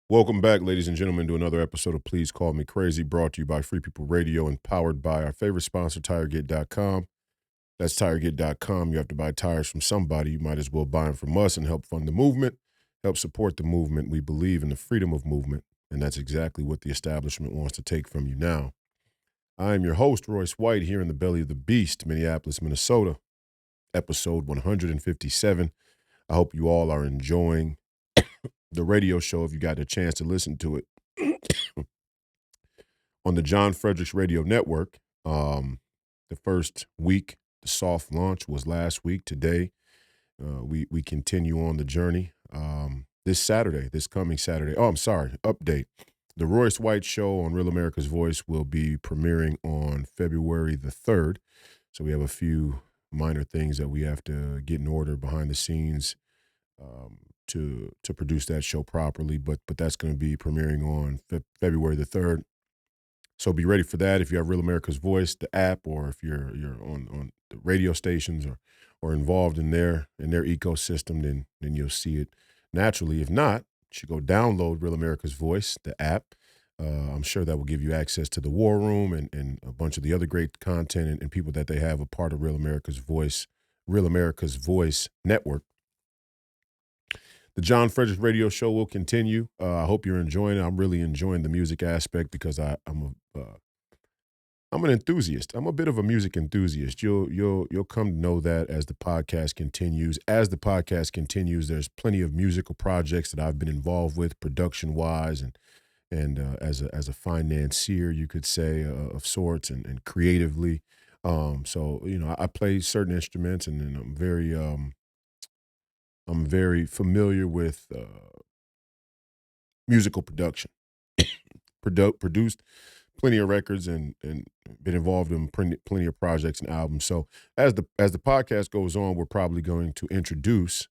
Welcome back, ladies and gentlemen, to another episode of Please Call Me Crazy, brought to you by Free People Radio and powered by our favorite sponsor, TireGet.com. That's TireGet.com. You have to buy tires from somebody. You might as well buy them from us and help fund the movement, help support the movement. We believe in the freedom of movement, and that's exactly what the establishment wants to take from you now. I am your host, Royce White, here in the belly of the beast, Minneapolis, Minnesota, episode 157. I hope you all are enjoying the radio show if you got a chance to listen to it on the John Fredericks Radio Network. The first week, the soft launch was last week. Today, we continue on the journey. This coming Saturday. Oh, I'm sorry. Update. The Royce White Show on Real America's Voice will be premiering on February the 3rd. So we have a few minor things that we have to get in order behind the scenes to produce that show properly. But that's going to be premiering on February the 3rd. So be ready for that. If you have Real America's Voice, the app, or if you're on the radio stations or involved in their ecosystem, then you'll see it naturally. If not, you should go download Real America's Voice, the app. I'm sure that will give you access to the War Room and a bunch of the other great content and people that they have a part of Real America's Voice Network. The John Fredericks Radio Show will continue. I hope you're enjoying it. I'm really enjoying the music aspect because I'm an enthusiast. I'm a bit of a music enthusiast. You'll come to know that as the podcast continues. As the podcast continues, there's plenty of musical projects that I've been involved with, production wise, and as a financier, you could say, of sorts, and creatively. So I play certain instruments, and then I'm very familiar with musical production. Produced plenty of records and been involved in plenty of projects and albums. So as the podcast goes on, we're probably going to introduce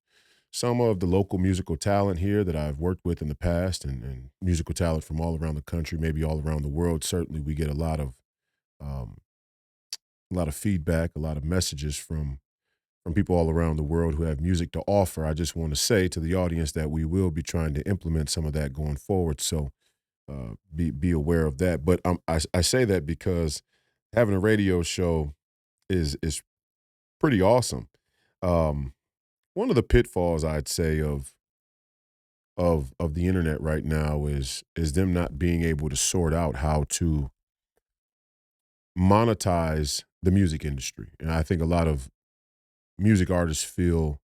some of the local musical talent here that I've worked with in the past, and musical talent from all around the country, maybe all around the world. Certainly, we get um, a lot of feedback, a lot of messages from people all around the world who have music to offer. I just want to say to the audience that we will be trying to implement some of that going forward. So be aware of that. But I say that because having a radio show is pretty awesome. Um, One of the pitfalls, I'd say, of the internet right now is them not being able to sort out how to monetize the music industry. And I think a lot of music artists feel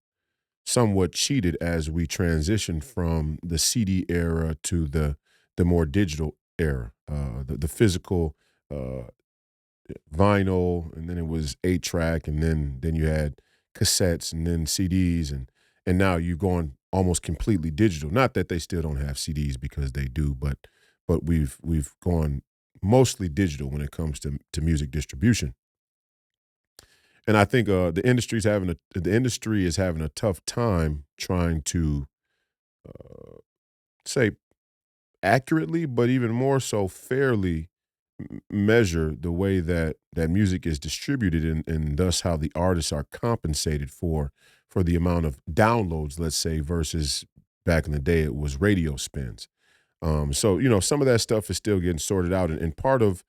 somewhat cheated as we transition from the CD era to the more digital era, the physical uh, vinyl, and then it was 8-track, and then you had cassettes, and then CDs, and now you've gone almost completely digital. Not that they still don't have CDs, because they do, but we've gone mostly digital when it comes to music distribution. And I think the industry is having a tough time trying to uh, say accurately, but even more so fairly measure the way that music is distributed, and thus how the artists are compensated for the amount of downloads, let's say, versus back in the day it was radio spins. So some of that stuff is still getting sorted out, and part of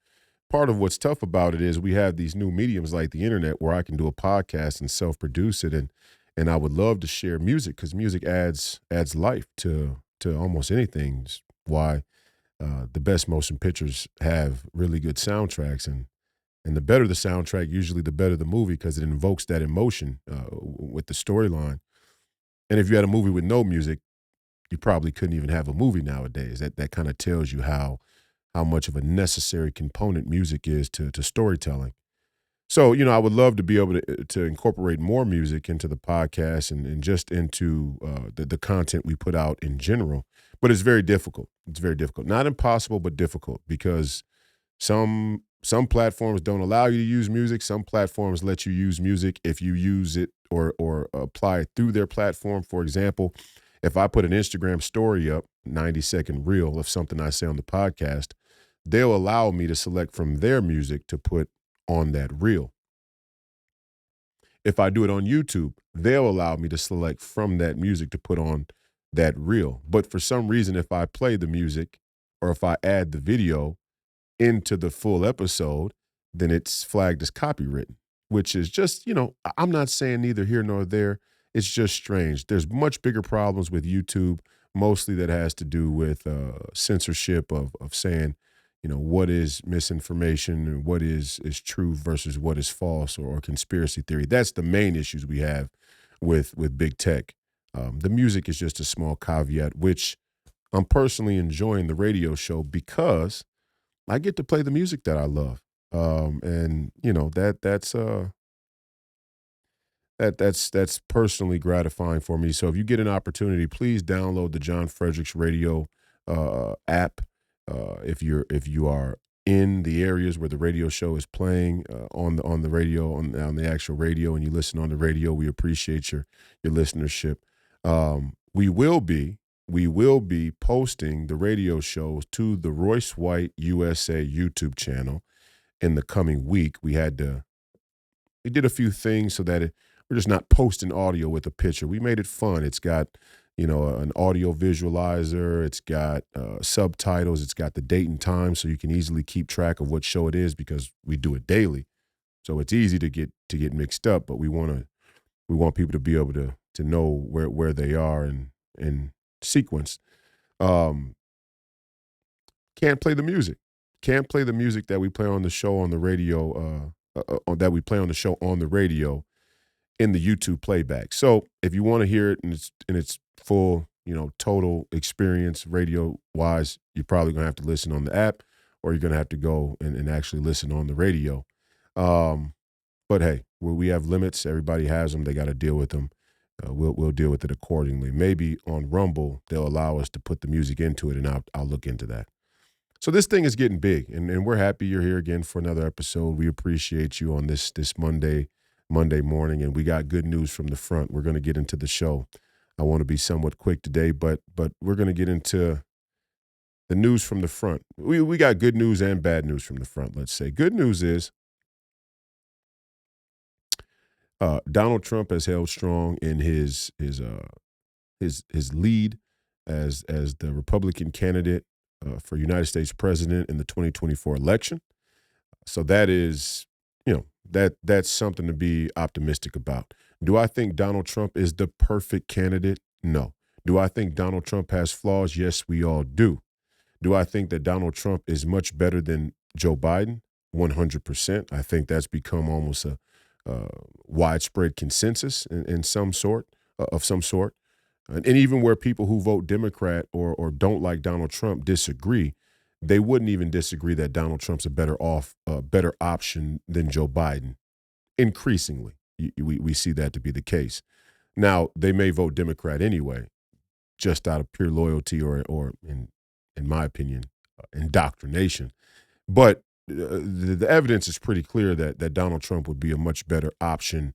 what's tough about it is we have these new mediums like the internet where I can do a podcast and self-produce it, and I would love to share music because music adds life to almost anything. It's why the best motion pictures have really good soundtracks, and the better the soundtrack, usually the better the movie, because it invokes that emotion with the storyline. And if you had a movie with no music, you probably couldn't even have a movie nowadays. That kind of tells you how much of a necessary component music is to storytelling. So, I would love to be able to incorporate more music into the podcast and just into the content we put out in general. But it's very difficult. It's very difficult. Not impossible, but difficult, because some platforms don't allow you to use music. Some platforms let you use music if you use it or apply it through their platform. For example, if I put an Instagram story up, 90-second reel of something I say on the podcast, they'll allow me to select from their music to put on that reel. If I do it on YouTube, they'll allow me to select from that music to put on that real. But for some reason, if I play the music or if I add the video into the full episode, then it's flagged as copywritten, which is just, I'm not saying neither here nor there. It's just strange. There's much bigger problems with YouTube, mostly that has to do with censorship of saying, what is misinformation and what is true versus what is false or conspiracy theory. That's the main issues we have with big tech. The music is just a small caveat, which I'm personally enjoying the radio show because I get to play the music that I love. And that's personally gratifying for me. So if you get an opportunity, please download the John Fredericks Radio app. If you are in the areas where the radio show is playing on the radio on the actual radio, and you listen on the radio, we appreciate your listenership. We will be posting the radio shows to the Royce White USA YouTube channel in the coming week. We did a few things so that we're just not posting audio with a picture. We made it fun. It's got, an audio visualizer. It's got subtitles. It's got the date and time so you can easily keep track of what show it is because we do it daily. So it's easy to get mixed up, but we want people to be able to know where they are and sequence. Can't play the music. Can't play the music that we play on the show on the radio, that we play on the show on the radio in the YouTube playback. So if you want to hear it in its full, total experience radio wise, you're probably gonna have to listen on the app, or you're gonna have to go and actually listen on the radio. But hey, we have limits. Everybody has them. They got to deal with them. We'll deal with it accordingly. Maybe on Rumble they'll allow us to put the music into it, and I'll look into that. So this thing is getting big, and we're happy you're here again for another episode. We appreciate you on this Monday morning, and we got good news from the front. We're going to get into the show. I want to be somewhat quick today, but we're going to get into the news from the front. We got good news and bad news from the front, let's say. Good news is Donald Trump has held strong in his lead as the Republican candidate for United States president in the 2024 election. So that is, that's something to be optimistic about. Do I think Donald Trump is the perfect candidate? No. Do I think Donald Trump has flaws? Yes, we all do. Do I think that Donald Trump is much better than Joe Biden? 100%. I think that's become almost a widespread consensus in some sort, of some sort. And even where people who vote Democrat or don't like Donald Trump disagree, they wouldn't even disagree that Donald Trump's a better option than Joe Biden. Increasingly, we see that to be the case. Now, they may vote Democrat anyway, just out of pure loyalty or in my opinion, indoctrination. But the evidence is pretty clear that Donald Trump would be a much better option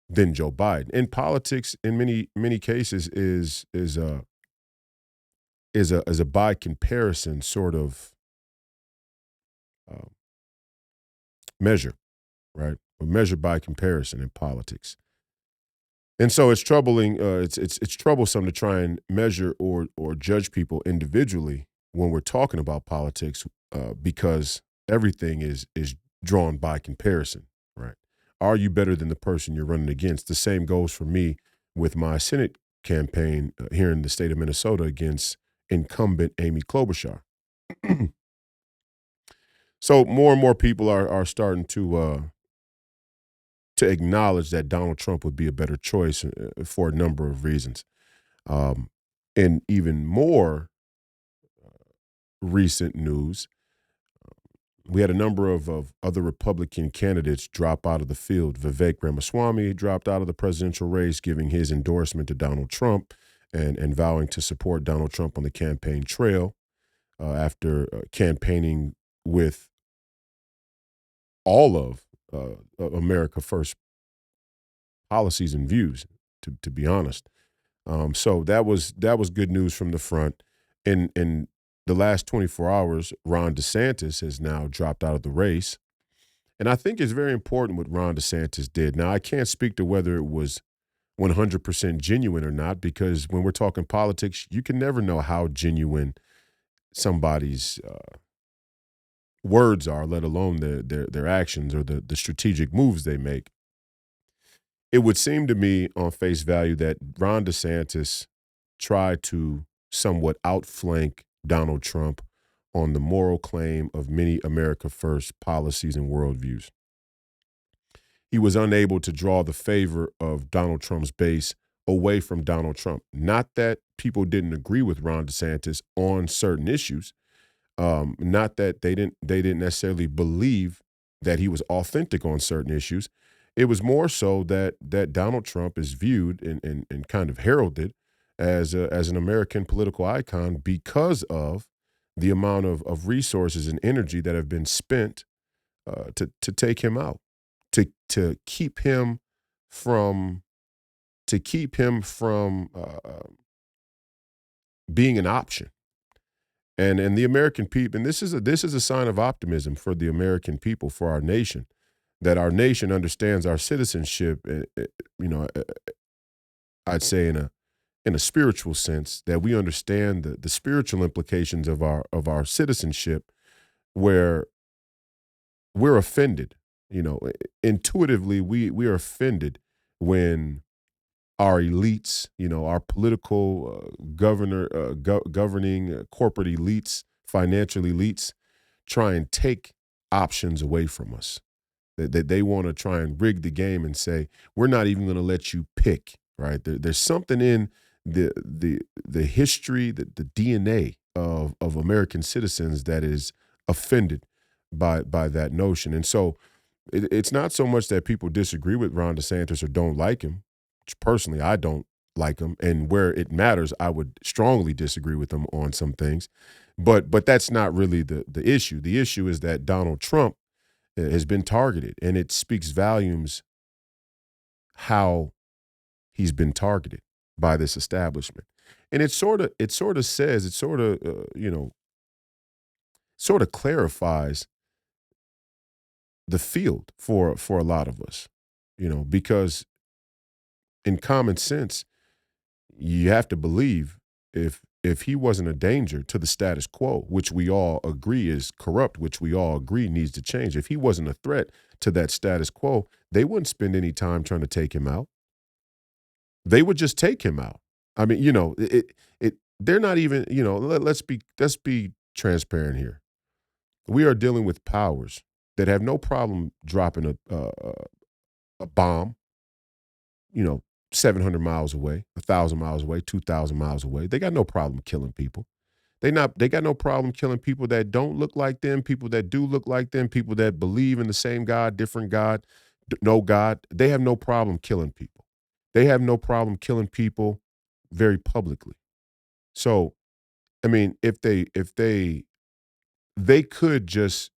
than Joe Biden. In politics, in many cases, is a by comparison sort of measure, right? A measure by comparison in politics. And so it's troubling. It's troublesome to try and measure or judge people individually when we're talking about politics, because everything is drawn by comparison, right? Are you better than the person you're running against? The same goes for me with my Senate campaign here in the state of Minnesota against incumbent Amy Klobuchar. So more and more people are starting to acknowledge that Donald Trump would be a better choice for a number of reasons. And even more recent news, we had a number of other Republican candidates drop out of the field. Vivek Ramaswamy dropped out of the presidential race, giving his endorsement to Donald Trump and vowing to support Donald Trump on the campaign trail after campaigning with all of America First policies and views, to be honest. So that was good news from the front. In the last 24 hours, Ron DeSantis has now dropped out of the race. And I think it's very important what Ron DeSantis did. Now, I can't speak to whether it was 100% genuine or not, because when we're talking politics, you can never know how genuine somebody's words are, let alone their actions or the strategic moves they make. It would seem to me on face value that Ron DeSantis tried to somewhat outflank Donald Trump on the moral claim of many America First policies and worldviews. He was unable to draw the favor of Donald Trump's base away from Donald Trump. Not that people didn't agree with Ron DeSantis on certain issues, not that they didn't necessarily believe that he was authentic on certain issues. It was more so that Donald Trump is viewed and kind of heralded as an American political icon because of the amount of resources and energy that have been spent to take him out, to keep him from being an option. And the American people, and this is a sign of optimism for the American people, for our nation, that our nation understands our citizenship. You know, I'd say in a spiritual sense, that we understand the spiritual implications of our citizenship, where we're offended. You know, intuitively, we are offended when our elites, our political governing corporate elites, financial elites, try and take options away from us. That they want to try and rig the game and say, we're not even going to let you pick. Right? There's something in the history, the DNA of American citizens that is offended by that notion. And so it's not so much that people disagree with Ron DeSantis or don't like him. Personally, I don't like him, and where it matters, I would strongly disagree with him on some things. But that's not really the issue. The issue is that Donald Trump has been targeted, and it speaks volumes how he's been targeted by this establishment. And it sort of says, it sort of sort of clarifies the field for a lot of us, because in common sense, you have to believe if he wasn't a danger to the status quo, which we all agree is corrupt, which we all agree needs to change, if he wasn't a threat to that status quo, they wouldn't spend any time trying to take him out. They would just take him out. I mean, they're not even, let's be transparent here. We are dealing with powers that have no problem dropping a bomb, 700 miles away, 1,000 miles away, 2,000 miles away. They got no problem killing people. They got no problem killing people that don't look like them, people that do look like them, people that believe in the same God, different God, no God. They have no problem killing people. They have no problem killing people very publicly. So, I mean, they could just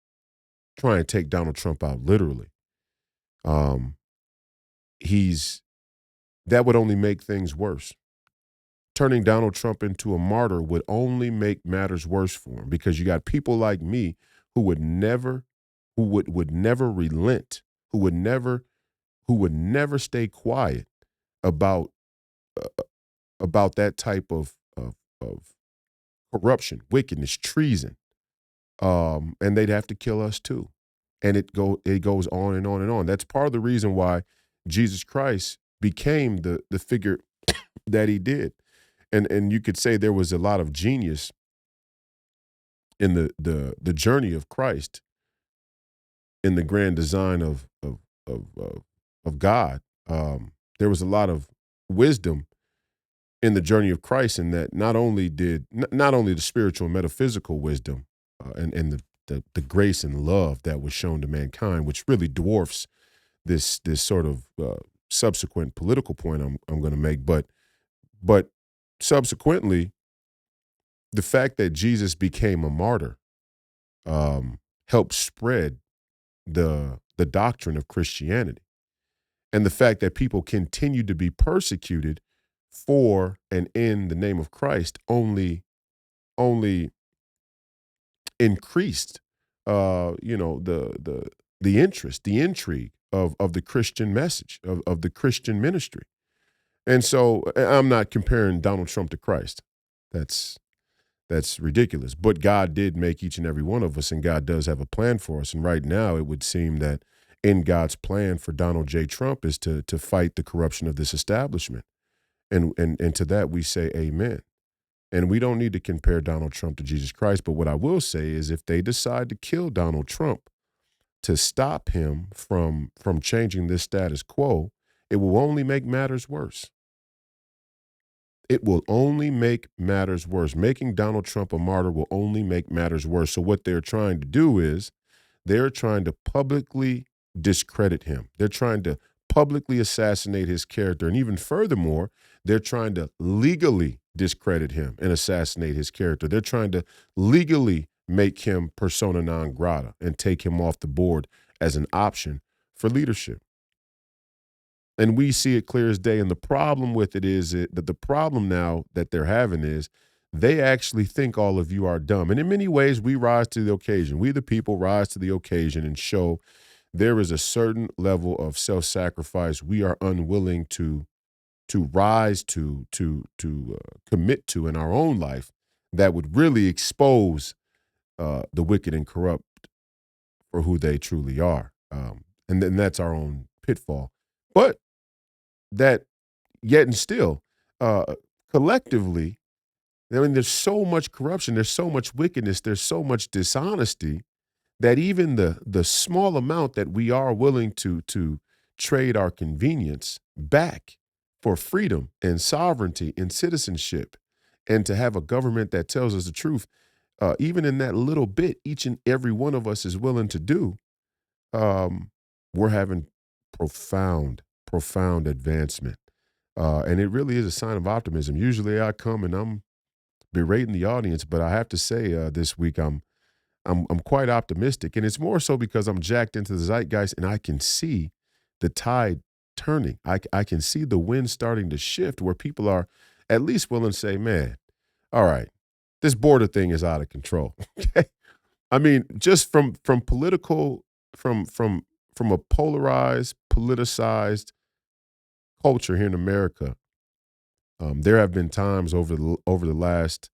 try and take Donald Trump out literally. Um, he's that would only make things worse. Turning Donald Trump into a martyr would only make matters worse for him, because you got people like me who would never relent, who would never stay quiet about that type of corruption, wickedness, treason, and they'd have to kill us too. And it goes on and on and on. That's part of the reason why Jesus Christ became the figure that he did. And you could say there was a lot of genius in the journey of Christ, in the grand design of God. There was a lot of wisdom in the journey of Christ, in that not only the spiritual and metaphysical wisdom, and the grace and love that was shown to mankind, which really dwarfs this sort of subsequent political point I'm going to make, but subsequently, the fact that Jesus became a martyr helped spread the doctrine of Christianity, and the fact that people continue to be persecuted for and in the name of Christ only increased, the interest, the intrigue of the Christian message, of the Christian ministry. And so I'm not comparing Donald Trump to Christ. That's that's ridiculous. But God did make each and every one of us, and God does have a plan for us. And right now, it would seem that in God's plan for Donald J. Trump is to fight the corruption of this establishment. And to that we say amen. And we don't need to compare Donald Trump to Jesus Christ. But what I will say is if they decide to kill Donald Trump to stop him from changing this status quo, it will only make matters worse. It will only make matters worse. Making Donald Trump a martyr will only make matters worse. So what they're trying to do is they're trying to publicly discredit him. They're trying to publicly assassinate his character. And even furthermore, they're trying to legally discredit him and assassinate his character. They're trying to legally make him persona non grata and take him off the board as an option for leadership. And we see it clear as day. And the problem with it is that the problem now that they're having is they actually think all of you are dumb. And in many ways, we rise to the occasion. We, the people, rise to the occasion and show there is a certain level of self-sacrifice we are unwilling to rise to commit to in our own life that would really expose the wicked and corrupt for who they truly are. And then that's our own pitfall. But that yet and still, uh, collectively, I mean, there's so much corruption, there's so much wickedness, there's so much dishonesty that even the small amount that we are willing to trade our convenience back for freedom and sovereignty and citizenship, and to have a government that tells us the truth, even in that little bit, each and every one of us is willing to do. We're having profound advancement. And it really is a sign of optimism. Usually I come and I'm berating the audience, but I have to say this week I'm quite optimistic. And it's more so because I'm jacked into the zeitgeist and I can see the tide turning. I can see the wind starting to shift where people are at least willing to say, man, all right, this border thing is out of control. Okay. I mean, just from political, from a polarized, politicized culture here in America, there have been times over the last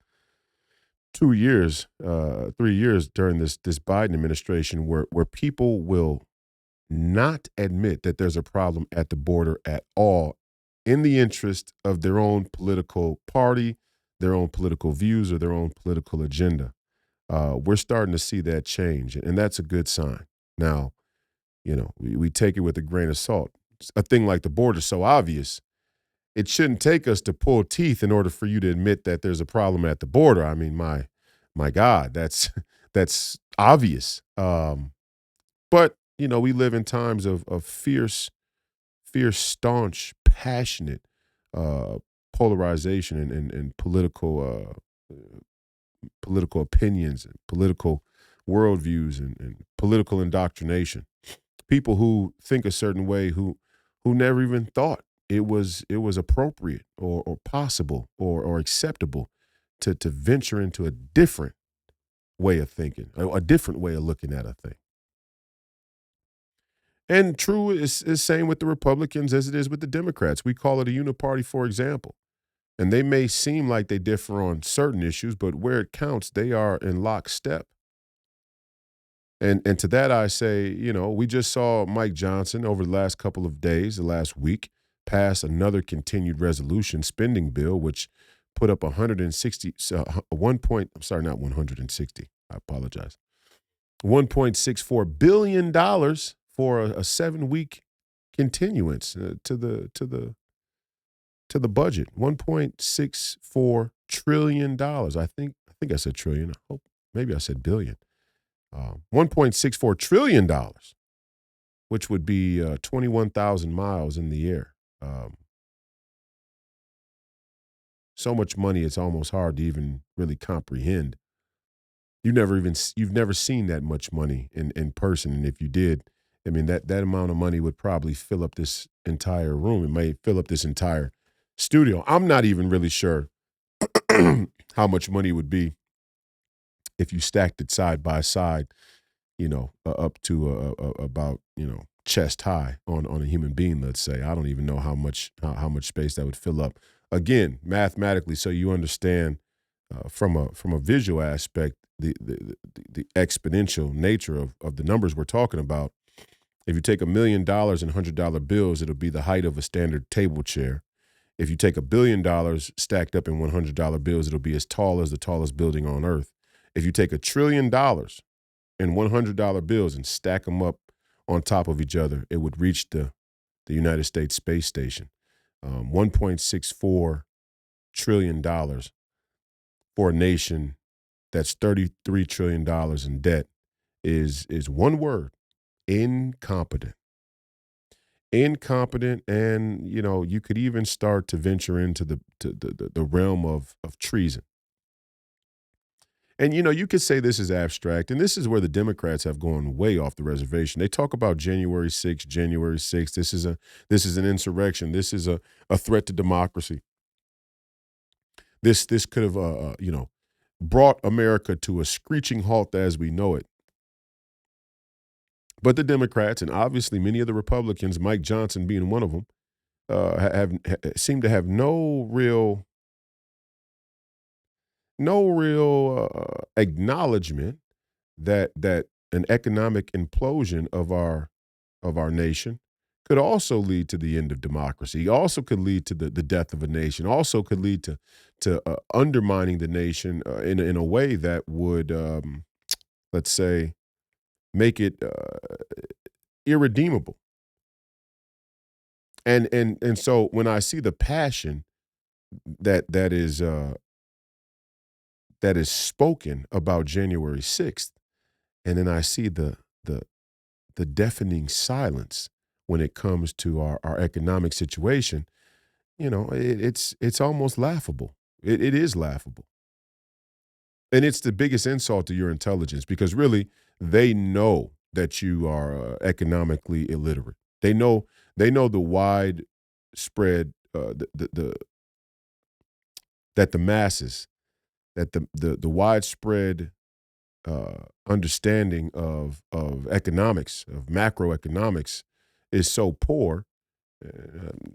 2 years, 3 years during this Biden administration, where people will not admit that there's a problem at the border at all, in the interest of their own political party, their own political views, or their own political agenda. We're starting to see that change, and that's a good sign. Now, we take it with a grain of salt. A thing like the border is so obvious. It shouldn't take us to pull teeth in order for you to admit that there's a problem at the border. I mean, my God, that's that's obvious. But we live in times of fierce, staunch, passionate uh, polarization and political opinions and political worldviews and political indoctrination. People who think a certain way who never even thought it was appropriate or possible or acceptable to venture into a different way of thinking, a different way of looking at a thing. And true is same with the Republicans as it is with the Democrats. We call it a uniparty, for example. And they may seem like they differ on certain issues, but where it counts, they are in lockstep. And to that I say, we just saw Mike Johnson over the last couple of days, the last week, pass another continued resolution spending bill, which put up 160, 1 point, I'm sorry, not 160. I apologize. $1.64 billion for a 7 week continuance to the budget. $1.64 trillion. I think I said trillion. I hope maybe I said billion. $1.64 trillion, which would be 21,000 miles in the air. So much money, it's almost hard to even really comprehend. You've never seen that much money in person, and if you did, I mean that amount of money would probably fill up this entire room. It may fill up this entire studio. I'm not even really sure how much money would be if you stacked it side by side, up to about chest high on a human being. Let's say I don't even know how much space that would fill up. Again, mathematically, so you understand from a visual aspect the exponential nature of the numbers we're talking about. If you take $1 million in $100 bills, it'll be the height of a standard table chair. If you take $1 billion stacked up in $100 bills, it'll be as tall as the tallest building on earth. If you take $1 trillion in $100 bills and stack them up on top of each other, it would reach the United States Space Station. $1.64 trillion for a nation that's $33 trillion in debt is one word: incompetent. Incompetent, and you could even start to venture into the realm of treason. And you could say this is abstract, and this is where the Democrats have gone way off the reservation. They talk about January 6th, January 6th. This is an insurrection. This is a threat to democracy. This could have brought America to a screeching halt as we know it. But the Democrats, and obviously many of the Republicans, Mike Johnson being one of them, seem to have no real acknowledgement that an economic implosion of our nation could also lead to the end of democracy. Also could lead to the death of a nation. Also could lead to undermining the nation in a way that would, let's say, make it irredeemable. And so when I see the passion that is spoken about January 6th, and then I see the deafening silence when it comes to our economic situation, it's almost laughable. It is laughable. And it's the biggest insult to your intelligence because really they know that you are economically illiterate. They know the widespread that the masses that the widespread understanding of economics, of macroeconomics, is so poor.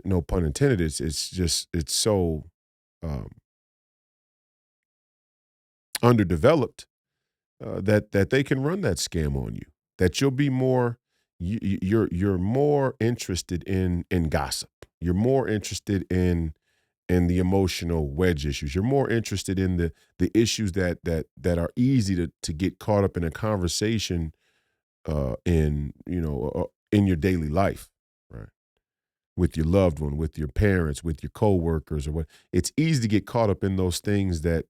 No pun intended. It's so um, underdeveloped that they can run that scam on you. That you'll be more you're more interested in gossip. You're more interested in the emotional wedge issues. You're more interested in the issues that are easy to get caught up in a conversation in your daily life, right? With your loved one, with your parents, with your coworkers, or what. It's easy to get caught up in those things that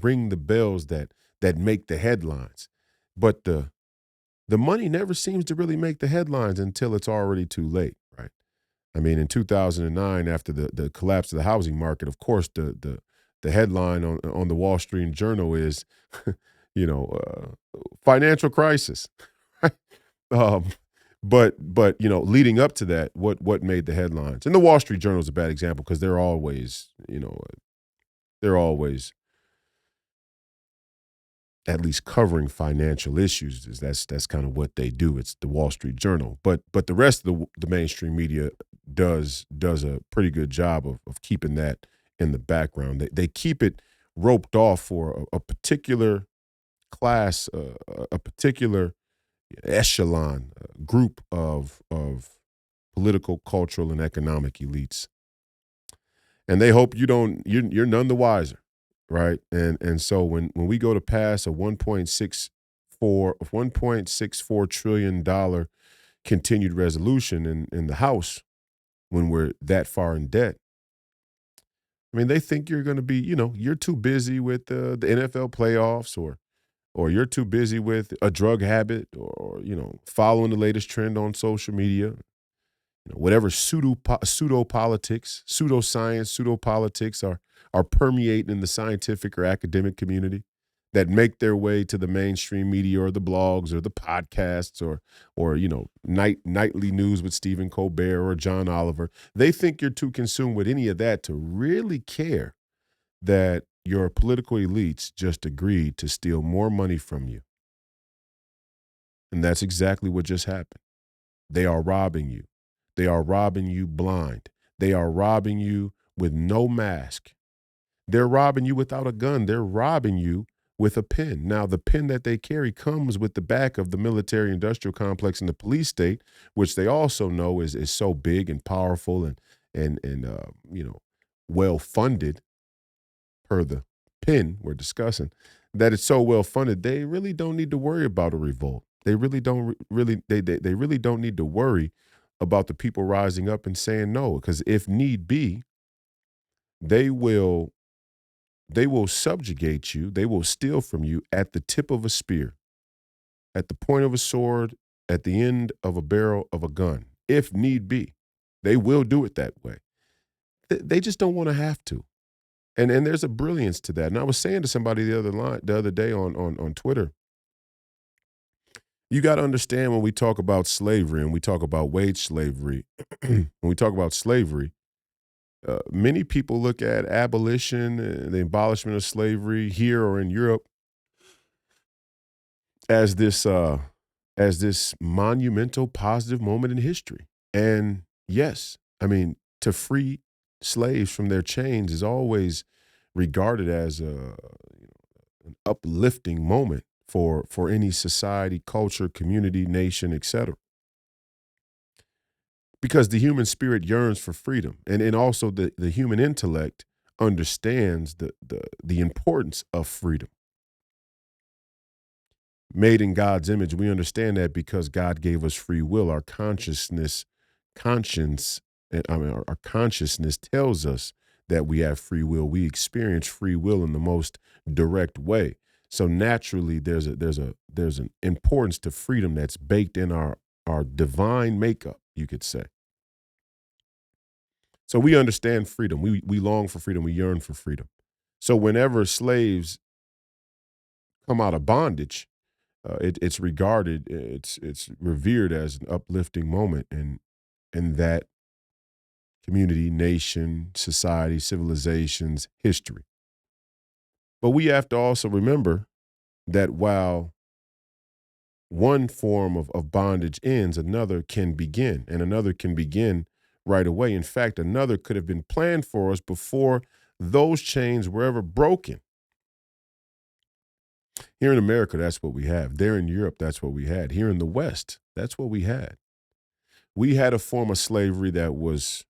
ring the bells that make the headlines. But the money never seems to really make the headlines until it's already too late, right? I mean, in 2009, after the collapse of the housing market, of course, the headline on the Wall Street Journal is, financial crisis. um, but leading up to that, what made the headlines? And the Wall Street Journal is a bad example because they're always at least covering financial issues. That's kind of what they do. It's the Wall Street Journal, but the rest of the mainstream media does a pretty good job of keeping that in the background. They keep it roped off for a particular class, a particular echelon, group of political, cultural, and economic elites, and they hope you're none the wiser, right? And so when we go to pass a 1.64 trillion dollar continued resolution in the House, when we're that far in debt, I mean, they think you're going to be, you're too busy with the NFL playoffs, or you're too busy with a drug habit, or following the latest trend on social media. Whatever pseudo politics, pseudoscience, pseudo politics are permeating in the scientific or academic community that make their way to the mainstream media or the blogs or the podcasts or nightly news with Stephen Colbert or John Oliver. They think you're too consumed with any of that to really care that your political elites just agreed to steal more money from you. And that's exactly what just happened. They are robbing you. They are robbing you blind. They are robbing you with no mask. They're robbing you without a gun. They're robbing you with a pen. Now, the pen that they carry comes with the back of the military industrial complex and the police state, which they also know is so big and powerful and well funded per the pen we're discussing, that it's so well funded. They really don't need to worry about a revolt. They really don't they really don't need to worry about the people rising up and saying no, because if need be, they will they will subjugate you. They will steal from you at the tip of a spear, at the point of a sword, at the end of a barrel of a gun. If need be, they will do it that way. They just don't want to have to. And there's a brilliance to that. And I was saying to somebody the other day on Twitter, you got to understand when we talk about slavery and we talk about wage slavery, when we talk about slavery, many people look at abolition, the abolishment of slavery here or in Europe, as this monumental positive moment in history. And yes, I mean, to free slaves from their chains is always regarded as an uplifting moment for any society, culture, community, nation, etc. Because the human spirit yearns for freedom, and also the human intellect understands the importance of freedom. Made in God's image, we understand that because God gave us free will. Our our consciousness tells us that we have free will. We experience free will in the most direct way. So naturally, there's an importance to freedom that's baked in our divine makeup, you could say. So we understand freedom. We long for freedom. We yearn for freedom. So whenever slaves come out of bondage, it's regarded, it's revered as an uplifting moment in that community, nation, society, civilization's history. But we have to also remember that while one form of bondage ends, another can begin, and another can begin right away. In fact, another could have been planned for us before those chains were ever broken. Here in America, that's what we have. There in Europe, that's what we had. Here in the West, that's what we had. We had a form of slavery that was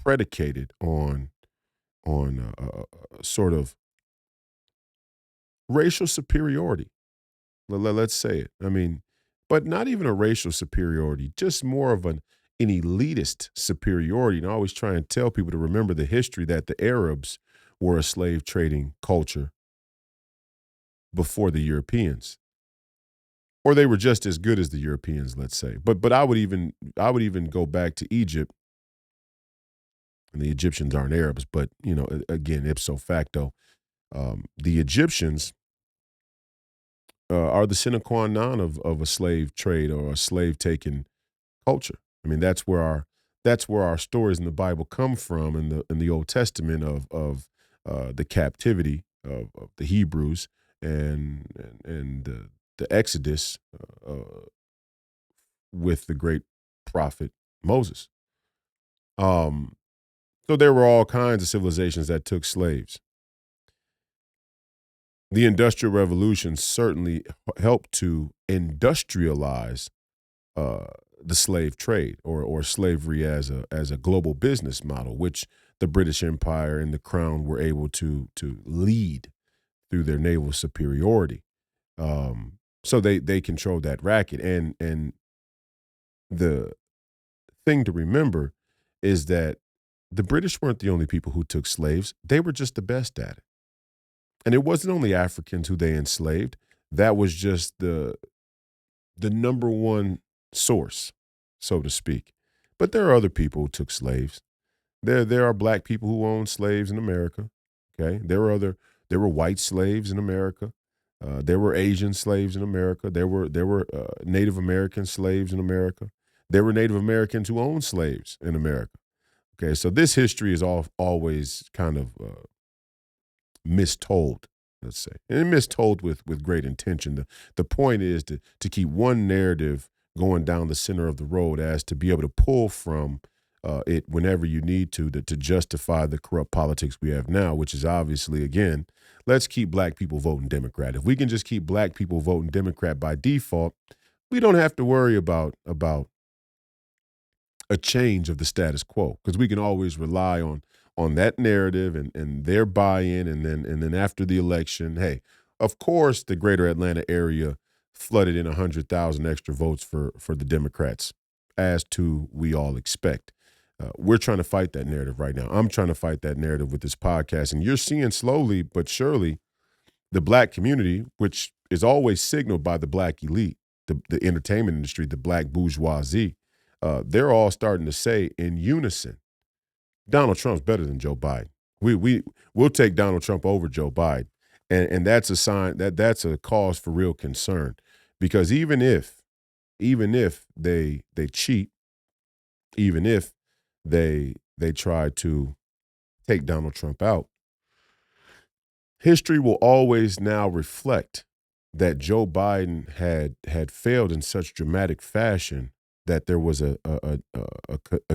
predicated on sort of racial superiority. Let's say it. I mean, but not even a racial superiority, just more of an elitist superiority. And I always try and tell people to remember the history that the Arabs were a slave trading culture before the Europeans, or they were just as good as the Europeans, let's say. But I would even go back to Egypt, and the Egyptians aren't Arabs, but again, ipso facto, the Egyptians are the sine qua non of a slave trade or a slave taking culture. I mean, that's where our stories in the Bible come from in the Old Testament of the captivity of the Hebrews and the Exodus with the great prophet Moses. Um, so there were all kinds of civilizations that took slaves. The Industrial Revolution certainly helped to industrialize uh, the slave trade or slavery as a global business model, which the British Empire and the Crown were able to lead through their naval superiority. So they controlled that racket, and the thing to remember is that the British weren't the only people who took slaves; they were just the best at it. And it wasn't only Africans who they enslaved. That was just the number one source, so to speak. But there are other people who took slaves. There are black people who owned slaves in America. Okay, there were white slaves in America. There were Asian slaves in America. There were Native American slaves in America. There were Native Americans who owned slaves in America. Okay, so this history is always kind of mistold, let's say, and mistold with great intention. The point is to keep one narrative going down the center of the road as to be able to pull from it whenever you need to justify the corrupt politics we have now, which is obviously, again, let's keep black people voting Democrat. If we can just keep black people voting Democrat by default, we don't have to worry about a change of the status quo because we can always rely on that narrative and their buy-in, and then after the election, hey, of course the greater Atlanta area flooded in 100,000 extra votes for the Democrats, as to we all expect. We're trying to fight that narrative right now. I'm trying to fight that narrative with this podcast, and you're seeing slowly but surely the black community, which is always signaled by the black elite, the entertainment industry, the black bourgeoisie, they're all starting to say in unison, Donald Trump's better than Joe Biden. We'll take Donald Trump over Joe Biden, and that's a sign that's a cause for real concern, because even if they cheat, even if they try to take Donald Trump out, history will always now reflect that Joe Biden had failed in such dramatic fashion that there was a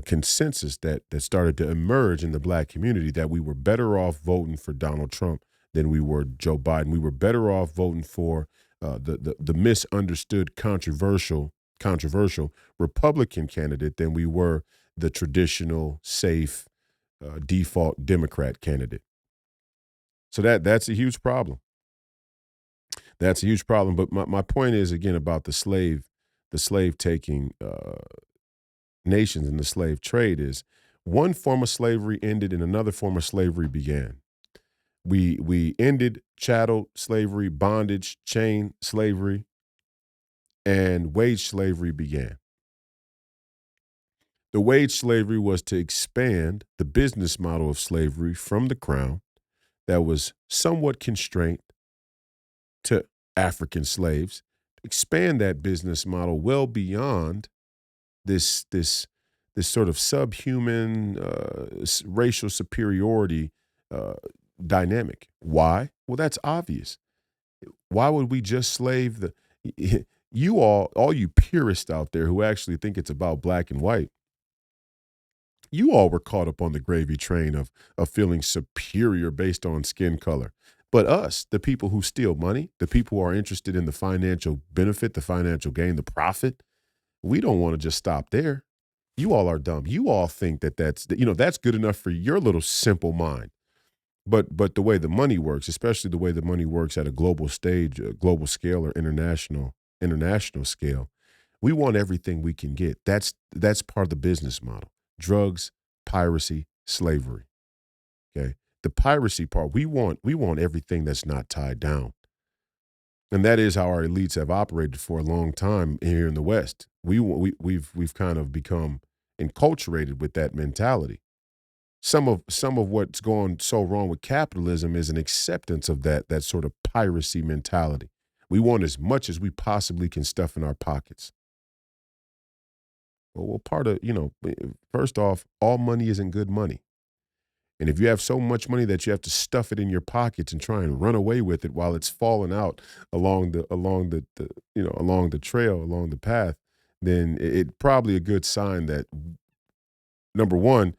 consensus that started to emerge in the black community that we were better off voting for Donald Trump than we were Joe Biden. We were better off voting for the misunderstood, controversial Republican candidate than we were the traditional, safe, default Democrat candidate. So that's a huge problem. That's a huge problem. But my point is, again, about the slave taking nations and the slave trade is one form of slavery ended and another form of slavery began. We ended chattel slavery, bondage, chain slavery, and wage slavery began. The wage slavery was to expand the business model of slavery from the crown that was somewhat constrained to African slaves, expand that business model well beyond this sort of subhuman racial superiority uh, dynamic. Why? Well, that's obvious. Why would we just slave the you all you purists out there who actually think it's about black and white? You all were caught up on the gravy train of feeling superior based on skin color. But us, the people who steal money, the people who are interested in the financial benefit, the financial gain, the profit, we don't want to just stop there. You all are dumb. You all think that's good enough for your little simple mind. But the way the money works, especially the way the money works at a global stage, a global scale, or international scale, we want everything we can get. That's part of the business model. Drugs, piracy, slavery. Okay. The piracy part, we want everything that's not tied down. And that is how our elites have operated for a long time here in the West. We've kind of become enculturated with that mentality. Some of what's gone so wrong with capitalism is an acceptance of that sort of piracy mentality. We want as much as we possibly can stuff in our pockets. Well, part of, first off, all money isn't good money. And if you have so much money that you have to stuff it in your pockets and try and run away with it while it's falling out along the trail, along the path, then it probably a good sign that, number one,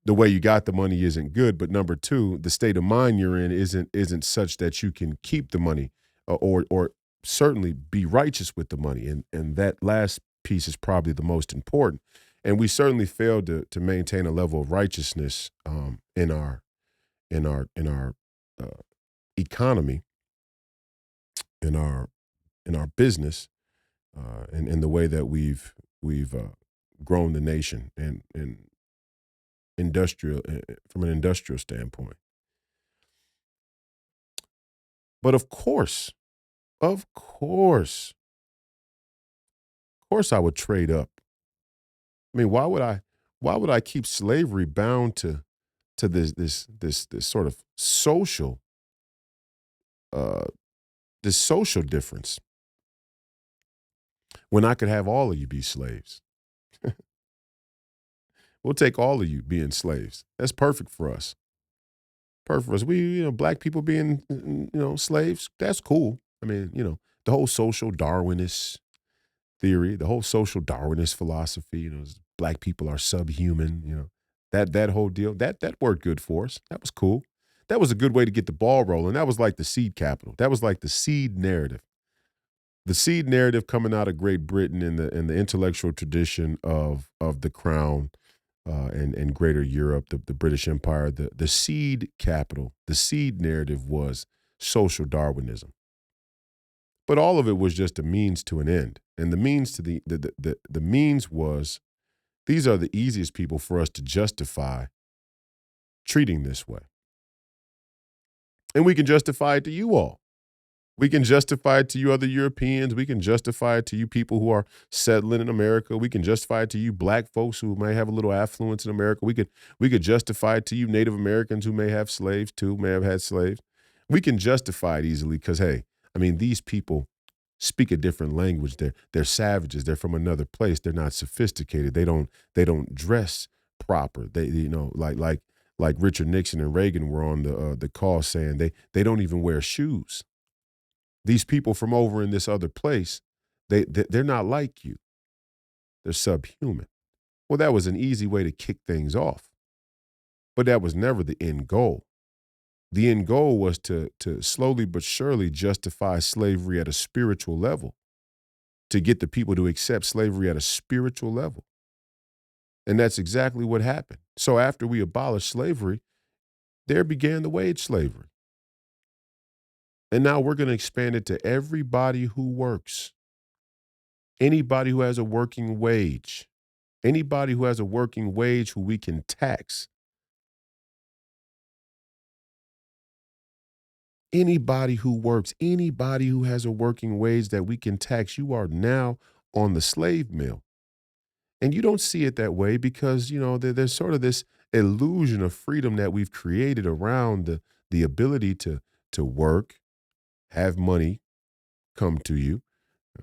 the way you got the money isn't good, but number two, the state of mind you're in isn't such that you can keep the money, or certainly be righteous with the money. And that last piece is probably the most important. And we certainly failed to maintain a level of righteousness in our uh, economy, in our business, and in the way that we've grown the nation and industrial from an industrial standpoint. But of course, I would trade up. I mean, why would I keep slavery bound to this sort of uh, social difference when I could have all of you be slaves? We'll take all of you being slaves. That's perfect for us. Perfect for us. Black people being, slaves. That's cool. I mean, the whole social Darwinist theory, the whole social Darwinist philosophy, black people are subhuman, that whole deal, that worked good for us. That was cool. That was a good way to get the ball rolling. That was like the seed capital. That was like the seed narrative. The seed narrative coming out of Great Britain in the intellectual tradition of the crown and greater Europe, the British Empire, the seed capital, the seed narrative was social Darwinism. But all of it was just a means to an end. And the means to the means was these are the easiest people for us to justify treating this way. And we can justify it to you all. We can justify it to you other Europeans. We can justify it to you people who are settling in America. We can justify it to you black folks who may have a little affluence in America. We could justify it to you Native Americans who may have slaves too, may have had slaves. We can justify it easily because, hey, I mean, these people speak a different language. They're savages. They're from another place. They're not sophisticated. They don't dress proper. They like Richard Nixon and Reagan were on the call saying they don't even wear shoes. These people from over in this other place, they're not like you. They're subhuman. Well, that was an easy way to kick things off, but that was never the end goal. The end goal was to slowly but surely justify slavery at a spiritual level, to get the people to accept slavery at a spiritual level. And that's exactly what happened. So after we abolished slavery, there began the wage slavery. And now we're going to expand it to everybody who works. Anybody who has a working wage. Anybody who has a working wage who we can tax. Anybody who works, anybody who has a working wage that we can tax, you are now on the slave mill. And you don't see it that way because, there's sort of this illusion of freedom that we've created around the ability to work, have money come to you,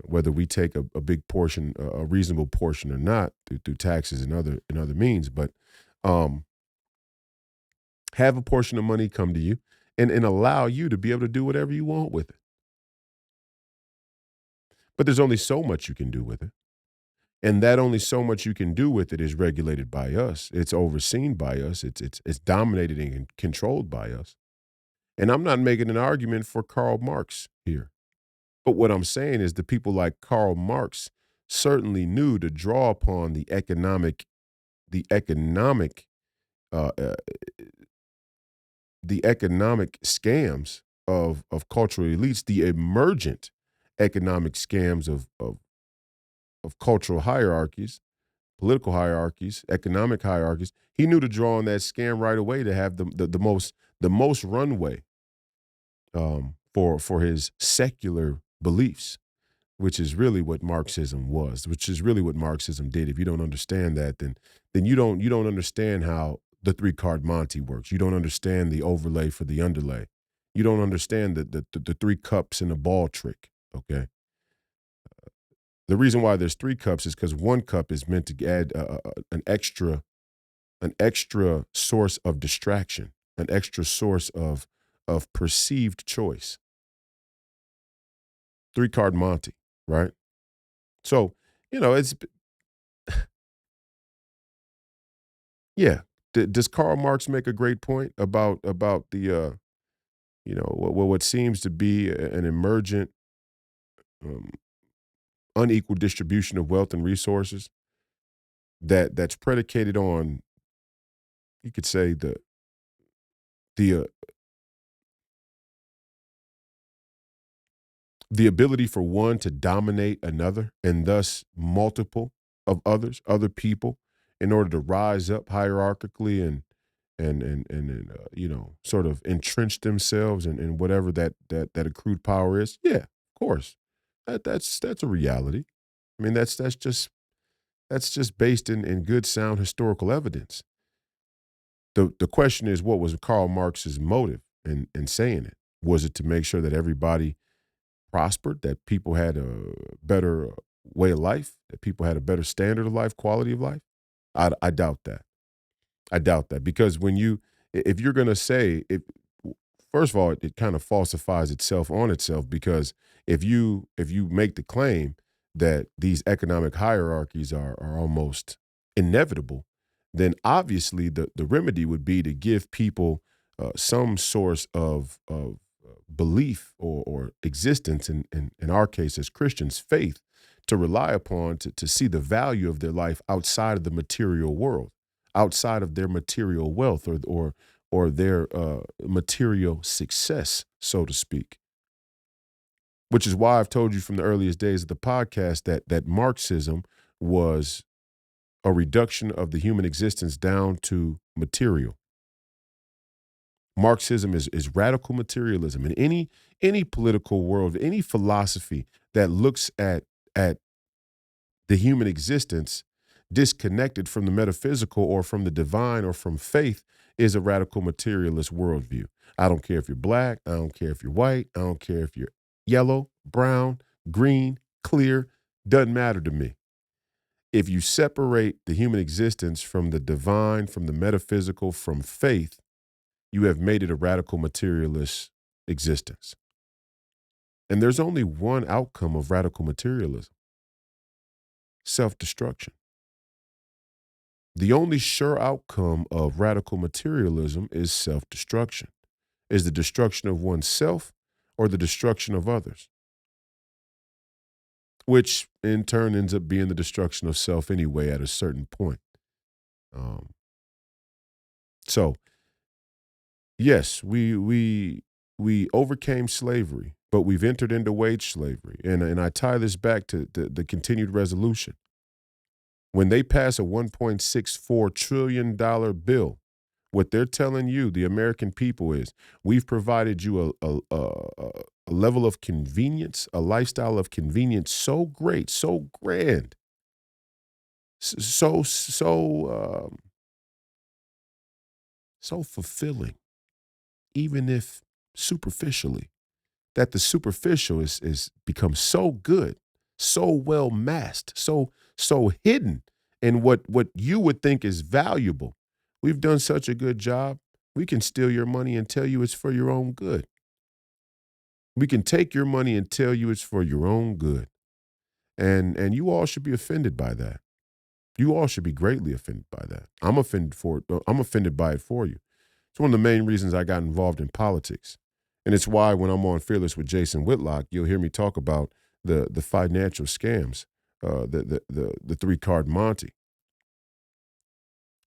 whether we take a big portion, a reasonable portion or not through taxes and other means, but have a portion of money come to you and allow you to be able to do whatever you want with it. But there's only so much you can do with it. And that only so much you can do with it is regulated by us. It's overseen by us. It's dominated and controlled by us. And I'm not making an argument for Karl Marx here. But what I'm saying is the people like Karl Marx certainly knew to draw upon the economic uh, uh, the economic scams of cultural elites, the emergent economic scams of cultural hierarchies, political hierarchies, economic hierarchies. He knew to draw on that scam right away to have the most runway for his secular beliefs, which is really what Marxism was, which is really what Marxism did. If you don't understand that, then you don't understand how the three-card Monte works. You don't understand the overlay for the underlay. You don't understand the three cups in the ball trick. Okay. The reason why there's three cups is because one cup is meant to add an extra source of distraction, an extra source of perceived choice. Three-card Monte, right? So, it's yeah. Does Karl Marx make a great point about the what seems to be an emergent um, unequal distribution of wealth and resources that's predicated on, you could say, the the ability for one to dominate another and thus multiple of other people in order to rise up hierarchically and sort of entrench themselves in whatever that accrued power is. Yeah, of course. That's a reality. I mean, that's just based in good sound historical evidence. The question is, what was Karl Marx's motive in saying it? Was it to make sure that everybody prospered, that people had a better way of life, that people had a better standard of life, quality of life? I doubt that. I doubt that because if you're going to say it, first of all, it kind of falsifies itself on itself because if you make the claim, that these economic hierarchies are almost inevitable, then obviously the remedy would be to give people some source of belief or existence, in our case as Christians, faith, to rely upon to see the value of their life outside of the material world, outside of their material wealth or their material success, so to speak. Which is why I've told you from the earliest days of the podcast that Marxism was a reduction of the human existence down to material. Marxism is radical materialism. And any political world, any philosophy that looks at the human existence disconnected from the metaphysical or from the divine or from faith is a radical materialist worldview. I don't care if you're black. I don't care if you're white. I don't care if you're yellow, brown, green, clear. Doesn't matter to me. If you separate the human existence from the divine, from the metaphysical, from faith, you have made it a radical materialist existence. And there's only one outcome of radical materialism: self-destruction. The only sure outcome of radical materialism is self-destruction, is the destruction of oneself or the destruction of others, which in turn ends up being the destruction of self anyway at a certain point. Um, so, yes, we overcame slavery, but we've entered into wage slavery. And I tie this back to the continued resolution. When they pass a $1.64 trillion bill, what they're telling you, the American people, is we've provided you a level of convenience, a lifestyle of convenience so great, so grand, so fulfilling, even if superficially, that the superficial is become so good, so well masked, so hidden in what you would think is valuable. We've done such a good job. We can steal your money and tell you it's for your own good. We can take your money and tell you it's for your own good. And you all should be offended by that. You all should be greatly offended by that. I'm offended for it. I'm offended by it for you. It's one of the main reasons I got involved in politics. And it's why when I'm on Fearless with Jason Whitlock, you'll hear me talk about the financial scams, the three-card Monte,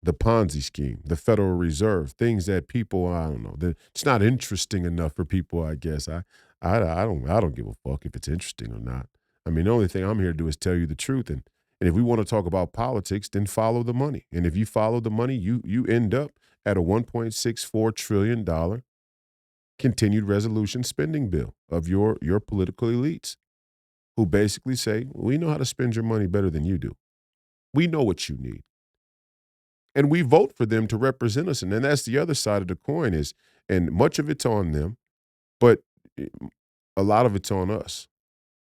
the Ponzi scheme, the Federal Reserve, things that people, I don't know, it's not interesting enough for people, I guess. I don't give a fuck if it's interesting or not. I mean, the only thing I'm here to do is tell you the truth. And if we want to talk about politics, then follow the money. And if you follow the money, you end up at a $1.64 trillion continued resolution spending bill of your political elites who basically say, we know how to spend your money better than you do. We know what you need. And we vote for them to represent us. And then that's the other side of the coin and much of it's on them, but a lot of it's on us.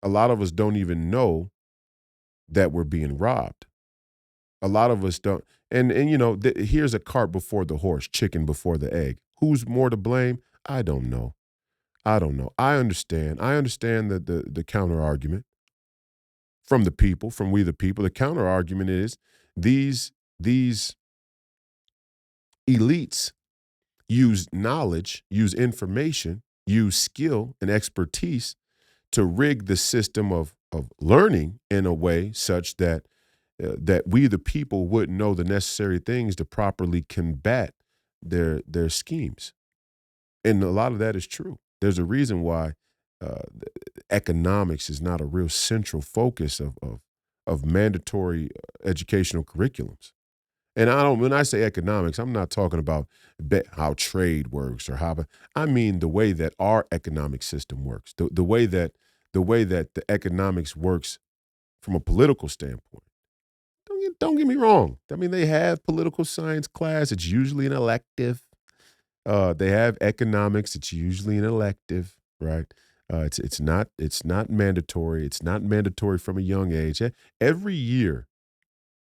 A lot of us don't even know that we're being robbed. A lot of us don't. And here's a cart before the horse, chicken before the egg. Who's more to blame? I don't know. I don't know. I understand. I understand the counter argument from the people, from we the people. The counter argument is these elites use knowledge, use information, use skill and expertise to rig the system of learning in a way such that that we the people wouldn't know the necessary things to properly combat their schemes. And a lot of that is true. There's a reason why economics is not a real central focus of mandatory educational curriculums. And when I say economics, I'm not talking about how trade works or I mean the way that our economic system works, the way that the economics works from a political standpoint. Don't get me wrong. I mean, they have political science class. It's usually an elective. They have economics. It's usually an elective, right? It's not mandatory. It's not mandatory from a young age. Every year,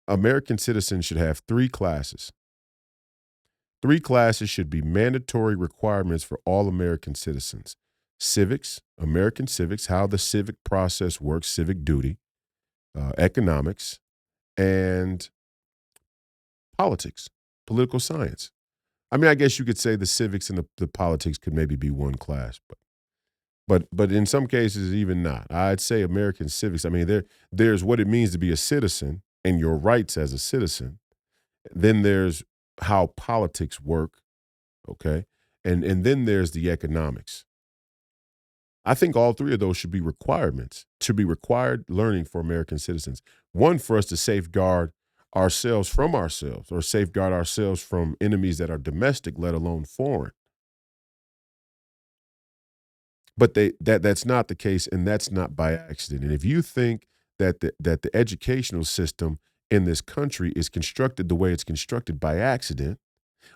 American citizens should have 3 classes. 3 classes should be mandatory requirements for all American citizens. Civics, American civics, how the civic process works, civic duty. economics, and politics, political science. I mean, I guess you could say the civics and the politics could maybe be one class, but in some cases even not. I'd say American civics. I mean, there's what it means to be a citizen and your rights as a citizen. Then there's how politics work, okay? And then there's the economics. I think all three of those should be requirements, should be required learning for American citizens. One, for us to safeguard ourselves from ourselves or safeguard ourselves from enemies that are domestic, let alone foreign. But that's not the case, and that's not by accident. And if you think that the educational system in this country is constructed the way it's constructed by accident,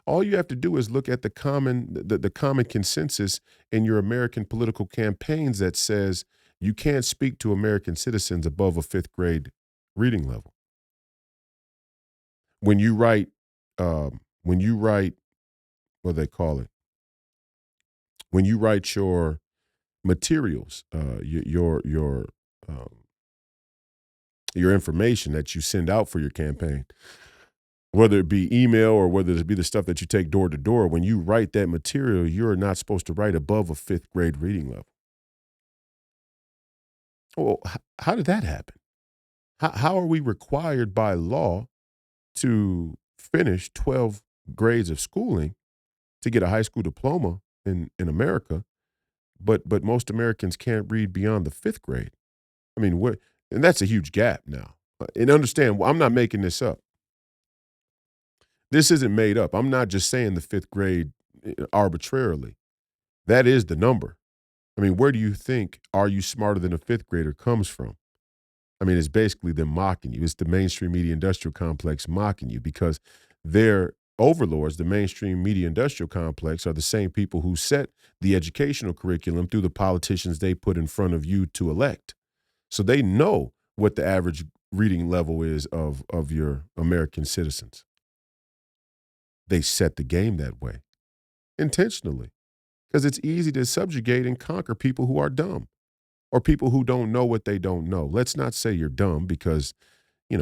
all you have to do is look at the common consensus in your American political campaigns that says you can't speak to American citizens above a fifth grade reading level. When you write, what do they call it? When you write your materials, um, your information that you send out for your campaign, whether it be email or whether it be the stuff that you take door to door, when you write that material, you're not supposed to write above a fifth grade reading level. Well, how did that happen? How are we required by law to finish 12 grades of schooling to get a high school diploma in America, but most Americans can't read beyond the fifth grade? I mean, what? And that's a huge gap now. And understand, I'm not making this up. This isn't made up. I'm not just saying the fifth grade arbitrarily. That is the number. I mean, where do you think "Are you smarter than a fifth grader" comes from? I mean, it's basically them mocking you. It's the mainstream media industrial complex mocking you because their overlords, the mainstream media industrial complex, are the same people who set the educational curriculum through the politicians they put in front of you to elect. So they know what the average reading level is of your American citizens. They set the game that way intentionally because it's easy to subjugate and conquer people who are dumb or people who don't know what they don't know. Let's not say you're dumb because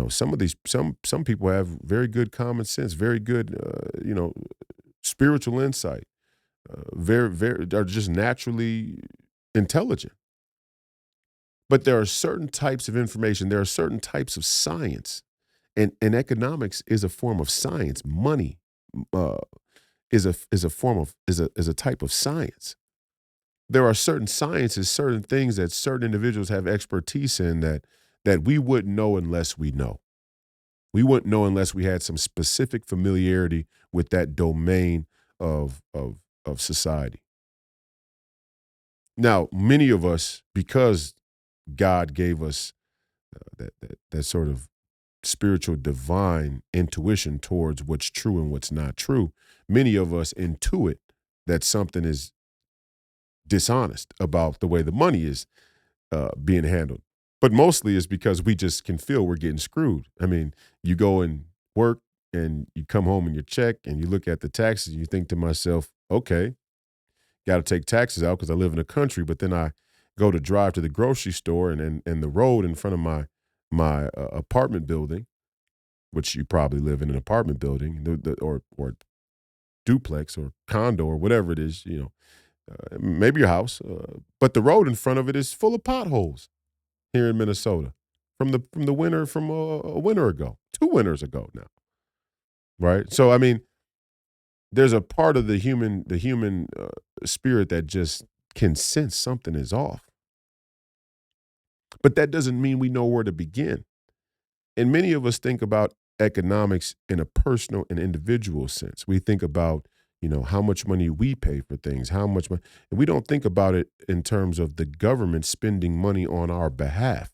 some of these some people have very good common sense, very good spiritual insight, very are just naturally intelligent. But there are certain types of information, there are certain types of science, and economics is a form of science. Money uh, is a type of science. There are certain sciences, certain things that certain individuals have expertise in that we wouldn't know unless we know. We wouldn't know unless we had some specific familiarity with that domain of society. Now, many of us, because God gave us that sort of spiritual divine intuition towards what's true and what's not true, many of us intuit that something is dishonest about the way the money is being handled. But mostly it's because we just can feel we're getting screwed. I mean, you go and work and you come home and you check and you look at the taxes and you think to myself, okay, got to take taxes out because I live in the country. But then I go to drive to the grocery store and the road in front of my apartment building, which you probably live in an apartment building or duplex or condo or whatever it is, maybe your house, but the road in front of it is full of potholes here in Minnesota from the winter from a winter ago, 2 winters ago now, right? So I mean, there's a part of the human spirit that just can sense something is off, but that doesn't mean we know where to begin. And many of us think about economics in a personal and individual sense. We think about, how much money we pay for things, how much money, and we don't think about it in terms of the government spending money on our behalf.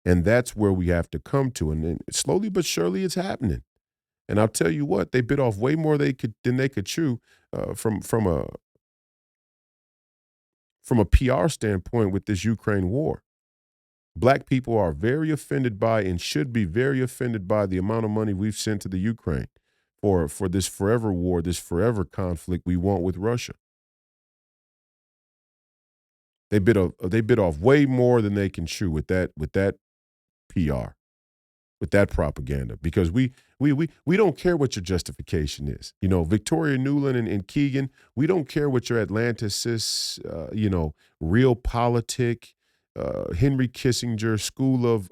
And that's where we have to come to. And then slowly but surely it's happening. And I'll tell you what, they bit off way more than they could chew from a PR standpoint with this Ukraine war. Black people are very offended by and should be very offended by the amount of money we've sent to the Ukraine for this forever war, this forever conflict we want with Russia. They bit off way more than they can chew with that PR, with that propaganda, because we don't care what your justification is. You know, Victoria Nuland and Keegan, we don't care what your Atlanticist, real politic, Henry Kissinger school of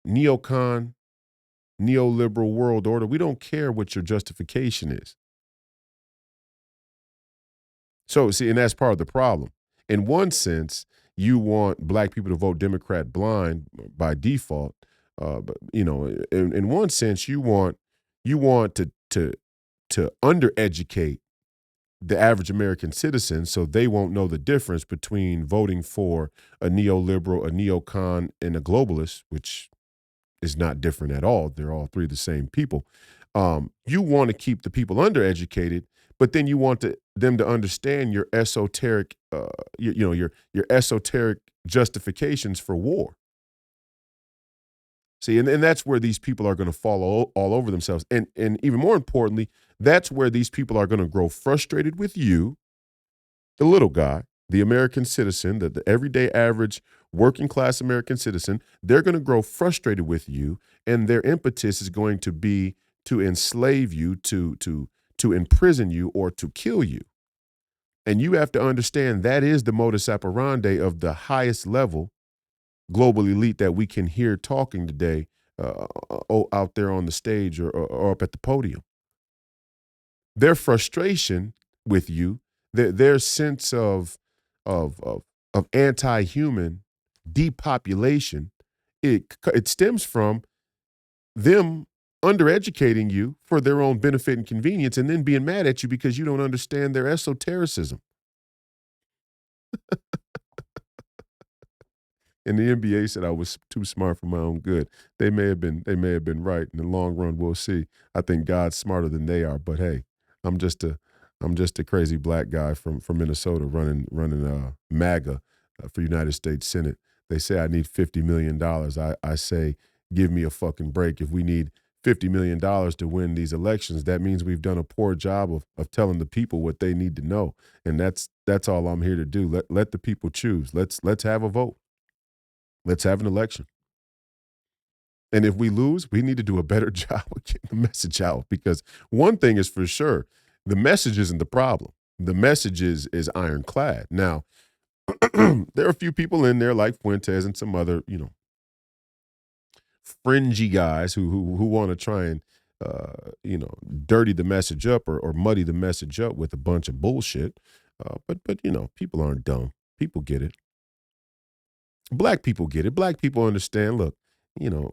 neocon, neoliberal world order. We don't care what your justification is. So, see, and that's part of the problem. In one sense, you want black people to vote Democrat blind by default. But in one sense, you want to undereducate the average American citizen so they won't know the difference between voting for a neoliberal, a neocon, and a globalist, which is not different at all. They're all three the same people. You want to keep the people undereducated, but then you want them to understand your esoteric, your esoteric justifications for war. See, and that's where these people are going to fall all over themselves. And even more importantly, that's where these people are going to grow frustrated with you, the little guy, the American citizen, the everyday average working class American citizen. They're going to grow frustrated with you, and their impetus is going to be to enslave you, to imprison you, or to kill you. And you have to understand that is the modus operandi of the highest level global elite that we can hear talking today, out there on the stage or up at the podium. Their frustration with you, their sense of anti-human depopulation, it stems from them undereducating you for their own benefit and convenience, and then being mad at you because you don't understand their esotericism. And the NBA said I was too smart for my own good. They may have been right. In the long run, we'll see. I think God's smarter than they are. But hey, I'm just a I'm just a crazy black guy from Minnesota running MAGA for United States Senate. They say I need $50 million. I say give me a fucking break. If we need $50 million to win these elections, that means we've done a poor job of telling the people what they need to know. And that's all I'm here to do. Let the people choose. Let's have a vote. Let's have an election. And if we lose, we need to do a better job of getting the message out, because one thing is for sure, the message isn't the problem. The message is ironclad. Now, there are a few people in there like Fuentes and some other, fringy guys who want to try and, dirty the message up or muddy the message up with a bunch of bullshit. But people aren't dumb. People get it. Black people get it. Black people understand. Look,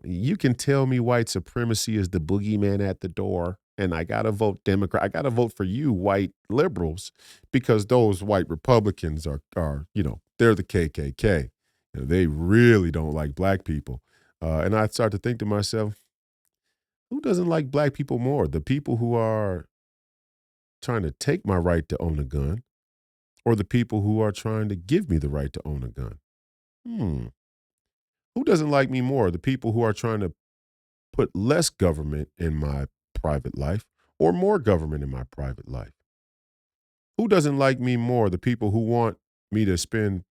you can tell me white supremacy is the boogeyman at the door, and I got to vote Democrat. I got to vote for you, white liberals, because those white Republicans are they're the KKK. They really don't like black people. And I start to think to myself, who doesn't like black people more? The people who are trying to take my right to own a gun, or the people who are trying to give me the right to own a gun? Hmm. Who doesn't like me more? The people who are trying to put less government in my private life or more government in my private life? Who doesn't like me more? The people who want me to spend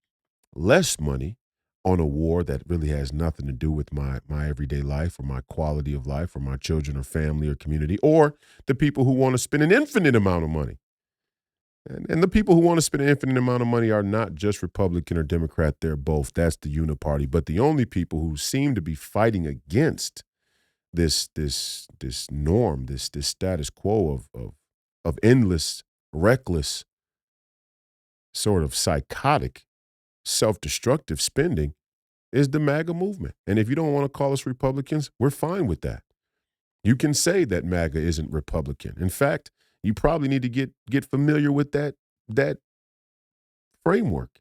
less money on a war that really has nothing to do with my everyday life or my quality of life or my children or family or community, or the people who want to spend an infinite amount of money? And the people who want to spend an infinite amount of money are not just Republican or Democrat. They're both. That's the uniparty. But the only people who seem to be fighting against this norm, this status quo of endless, reckless, sort of psychotic, self-destructive spending is the MAGA movement. And if you don't want to call us Republicans, we're fine with that. You can say that MAGA isn't Republican. In fact, you probably need to get familiar with that framework.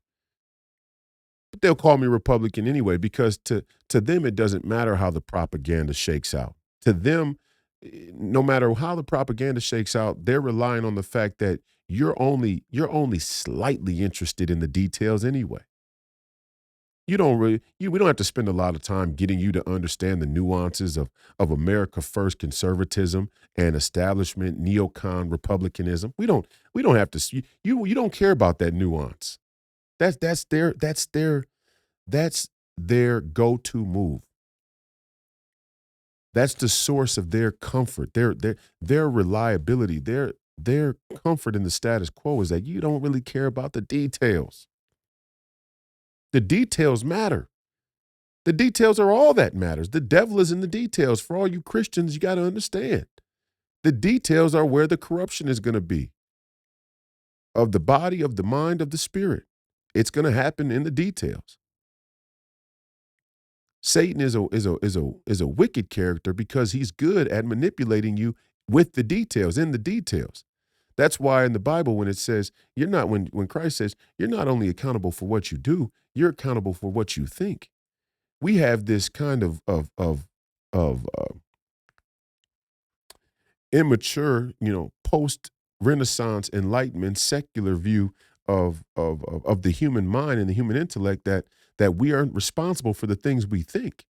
But they'll call me Republican anyway, because to them it doesn't matter how the propaganda shakes out. To them, no matter how the propaganda shakes out, they're relying on the fact that you're only slightly interested in the details anyway. We don't have to spend a lot of time getting you to understand the nuances of America First conservatism and establishment neocon republicanism. We don't have to. You don't care about that nuance. That's their That's their go-to move. That's the source of their comfort, their reliability, their comfort in the status quo is that you don't really care about the details. The details matter. The details are all that matters. The devil is in the details. For all you Christians, you got to understand. The details are where the corruption is going to be of the body, of the mind, of the spirit. It's going to happen in the details. Satan is a wicked character because he's good at manipulating you with the details, in the details. That's why in the Bible, when it says you're not, when Christ says you're not only accountable for what you do, you're accountable for what you think. We have this kind of immature, post Renaissance Enlightenment secular view of the human mind and the human intellect that we aren't responsible for the things we think.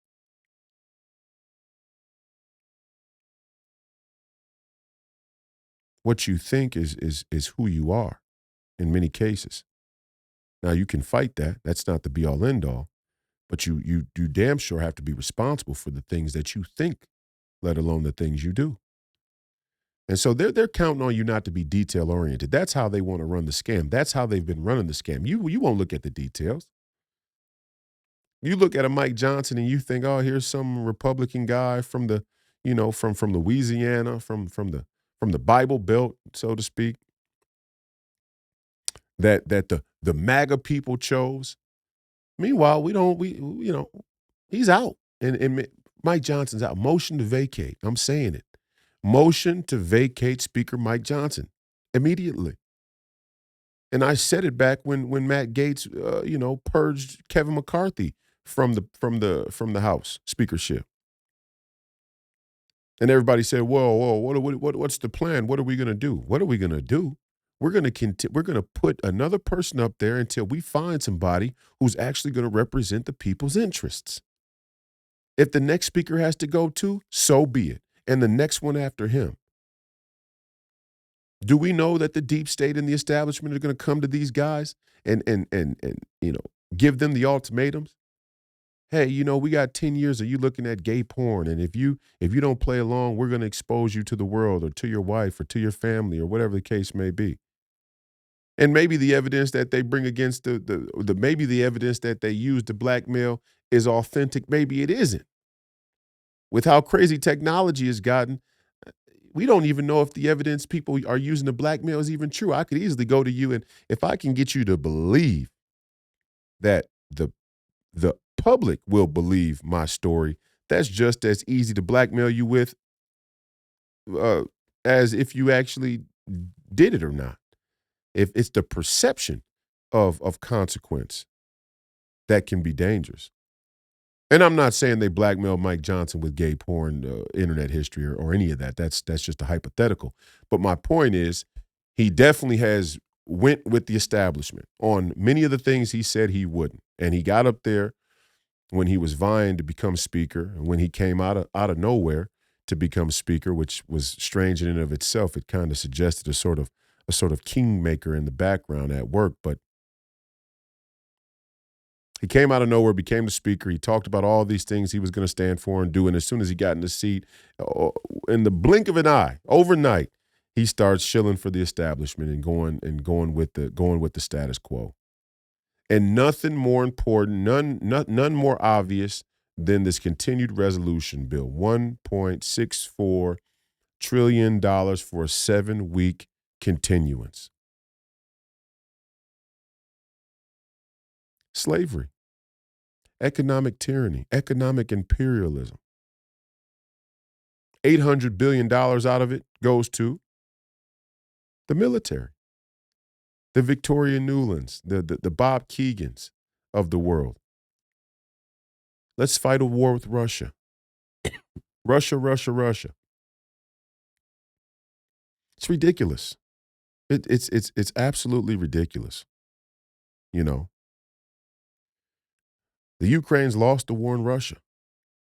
What you think is who you are in many cases. Now you can fight that. That's not the be all end all, but you damn sure have to be responsible for the things that you think, let alone the things you do. And so they're counting on you not to be detail oriented. That's how they want to run the scam. That's how they've been running the scam. You won't look at the details. You look at a Mike Johnson and you think, oh, here's some Republican guy from the, from Louisiana, from the Bible Belt, so to speak, that the MAGA people chose. Meanwhile, he's out. And Mike Johnson's out. Motion to vacate. I'm saying it. Motion to vacate Speaker Mike Johnson immediately. And I said it back when Matt Gaetz, purged Kevin McCarthy from the House speakership. And everybody said, "Whoa, what's the plan? What are we going to do? What are we going to do? We're going to put another person up there until we find somebody who's actually going to represent the people's interests. If the next speaker has to go too, so be it. And the next one after him. Do we know that the deep state and the establishment are going to come to these guys and give them the ultimatums? Hey, we got 10 years of you looking at gay porn, and if you don't play along, we're going to expose you to the world or to your wife or to your family or whatever the case may be. And maybe the evidence that they bring against maybe the evidence that they use to blackmail is authentic, maybe it isn't. With how crazy technology has gotten, we don't even know if the evidence people are using to blackmail is even true. I could easily go to you, and if I can get you to believe that the public will believe my story, that's just as easy to blackmail you with uh, as if you actually did it or not. If it's the perception of consequence that can be dangerous. And I'm not saying they blackmailed Mike Johnson with gay porn, internet history, or any of that. That's just a hypothetical. But my point is, he definitely has went with the establishment on many of the things he said he wouldn't. And he got up there when he was vying to become speaker, and when he came out of nowhere to become speaker, which was strange in and of itself. It kind of suggested a sort of kingmaker in the background at work, but he came out of nowhere, became the speaker. He talked about all these things he was going to stand for and do. And as soon as he got in the seat, in the blink of an eye, overnight, he starts shilling for the establishment and going with the status quo. And nothing more important, none more obvious than this continued resolution bill, $1.64 trillion for a 7-week continuance. Slavery, economic tyranny, economic imperialism. $800 billion out of it goes to the military, the Victoria Newlands, the Bob Keegans of the world. Let's fight a war with Russia. Russia. It's ridiculous. It's absolutely ridiculous. The Ukraine's lost the war in Russia.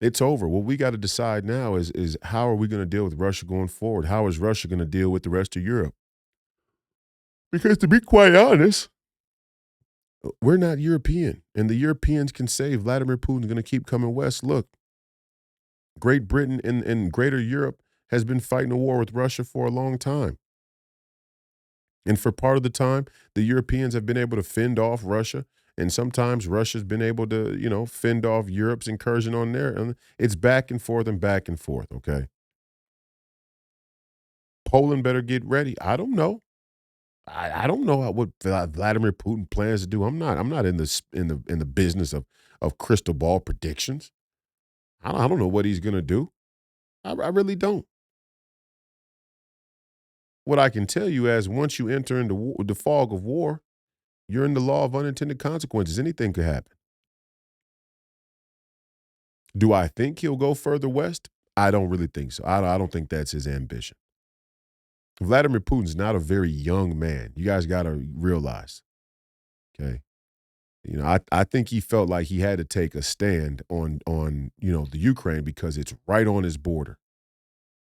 It's over. What we got to decide now is how are we going to deal with Russia going forward? How is Russia going to deal with the rest of Europe? Because to be quite honest, We're not European, and the Europeans can say Vladimir Putin's going to keep coming west. Look, Great Britain and Greater Europe has been fighting a war with Russia for a long time. And for part of the time, the Europeans have been able to fend off Russia. And sometimes Russia's been able to, fend off Europe's incursion on there. And it's back and forth and back and forth, okay? Poland better get ready. I don't know. I don't know what Vladimir Putin plans to do. I'm not in the business of crystal ball predictions. I don't know what he's gonna do. I really don't. What I can tell you is once you enter into the fog of war, you're in the law of unintended consequences. Anything could happen. Do I think he'll go further west? I don't really think so. I don't think that's his ambition. Vladimir Putin's not a very young man. You guys got to realize, okay? I think he felt like he had to take a stand on the Ukraine because it's right on his border.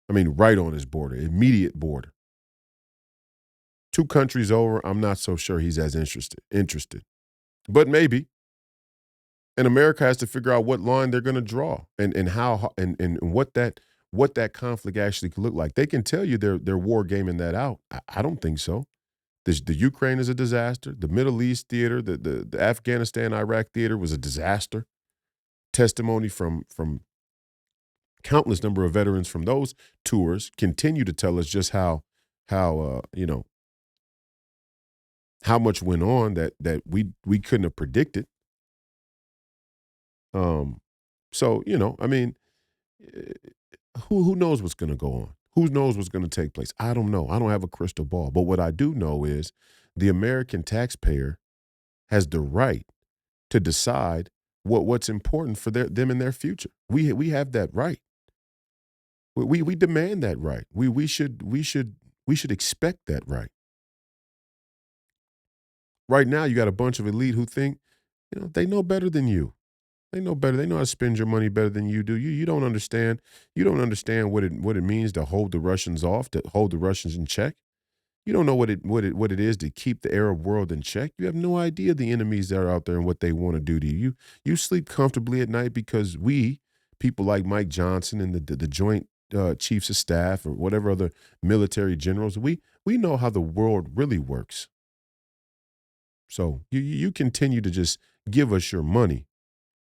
I mean, right on his border, immediate border. Two countries over, I'm not so sure he's as interested. But maybe. And America has to figure out what line they're going to draw and how and what that conflict actually could look like. They can tell you they're war gaming that out. I don't think so. The Ukraine is a disaster. The Middle East theater, the Afghanistan Iraq theater was a disaster. Testimony from countless number of veterans from those tours continue to tell us just how how much went on that we couldn't have predicted. Um, so I mean, eh, who knows what's going to go on? Who knows what's going to take place? I don't know. I don't have a crystal ball. But what I do know is the American taxpayer has the right to decide what's important for them and their future. We have that right. We demand that right. We should expect that right. Right now, you got a bunch of elite who think they know better than you. They know better. They know how to spend your money better than you do. You don't understand. You don't understand what it means to hold the Russians off, to hold the Russians in check. You don't know what it is to keep the Arab world in check. You have no idea the enemies that are out there and what they want to do to you. You sleep comfortably at night because people like Mike Johnson and the Joint Chiefs of Staff or whatever other military generals, we know how the world really works. So you continue to just give us your money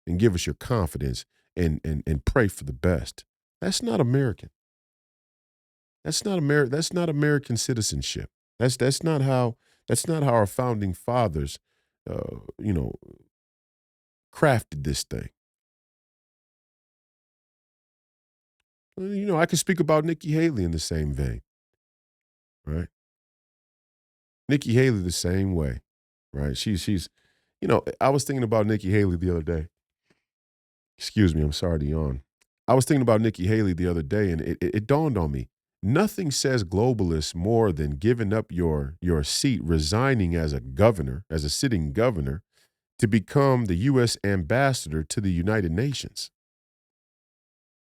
and give us your confidence and pray for the best. That's not American. That's not American citizenship. That's not how our founding fathers uh, you know crafted this thing. I can speak about Nikki Haley in the same vein, right? Nikki Haley the same way, right? I was thinking about Nikki Haley the other day. Excuse me, I'm sorry to yawn. I was thinking about Nikki Haley the other day, and it dawned on me. Nothing says globalist more than giving up your seat, resigning as a governor, as a sitting governor, to become the U.S. ambassador to the United Nations.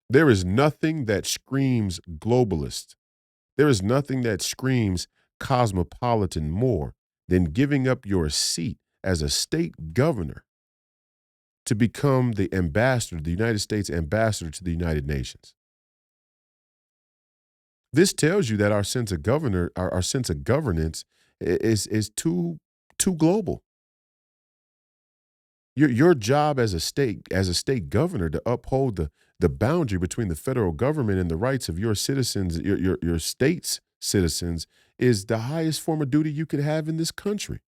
There is nothing that screams globalist. There is nothing that screams cosmopolitan more than giving up your seat as a state governor to become the ambassador, the United States ambassador to the United Nations. This tells you that our sense of governance is too global. Your job as a state governor to uphold the boundary between the federal government and the rights of your citizens, your state's citizens, is the highest form of duty you could have in this country.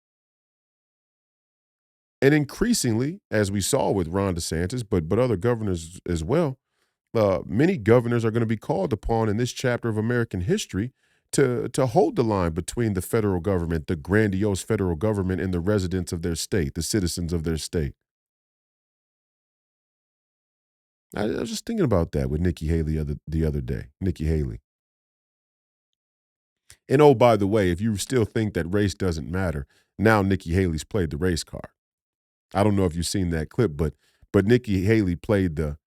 And increasingly, as we saw with Ron DeSantis, but other governors as well, many governors are going to be called upon in this chapter of American history to hold the line between the federal government, the grandiose federal government, and the residents of their state, the citizens of their state. I was just thinking about that with Nikki Haley the other day. Nikki Haley. And oh, by the way, if you still think that race doesn't matter, now Nikki Haley's played the race card. I don't know if you've seen that clip, but Nikki Haley played the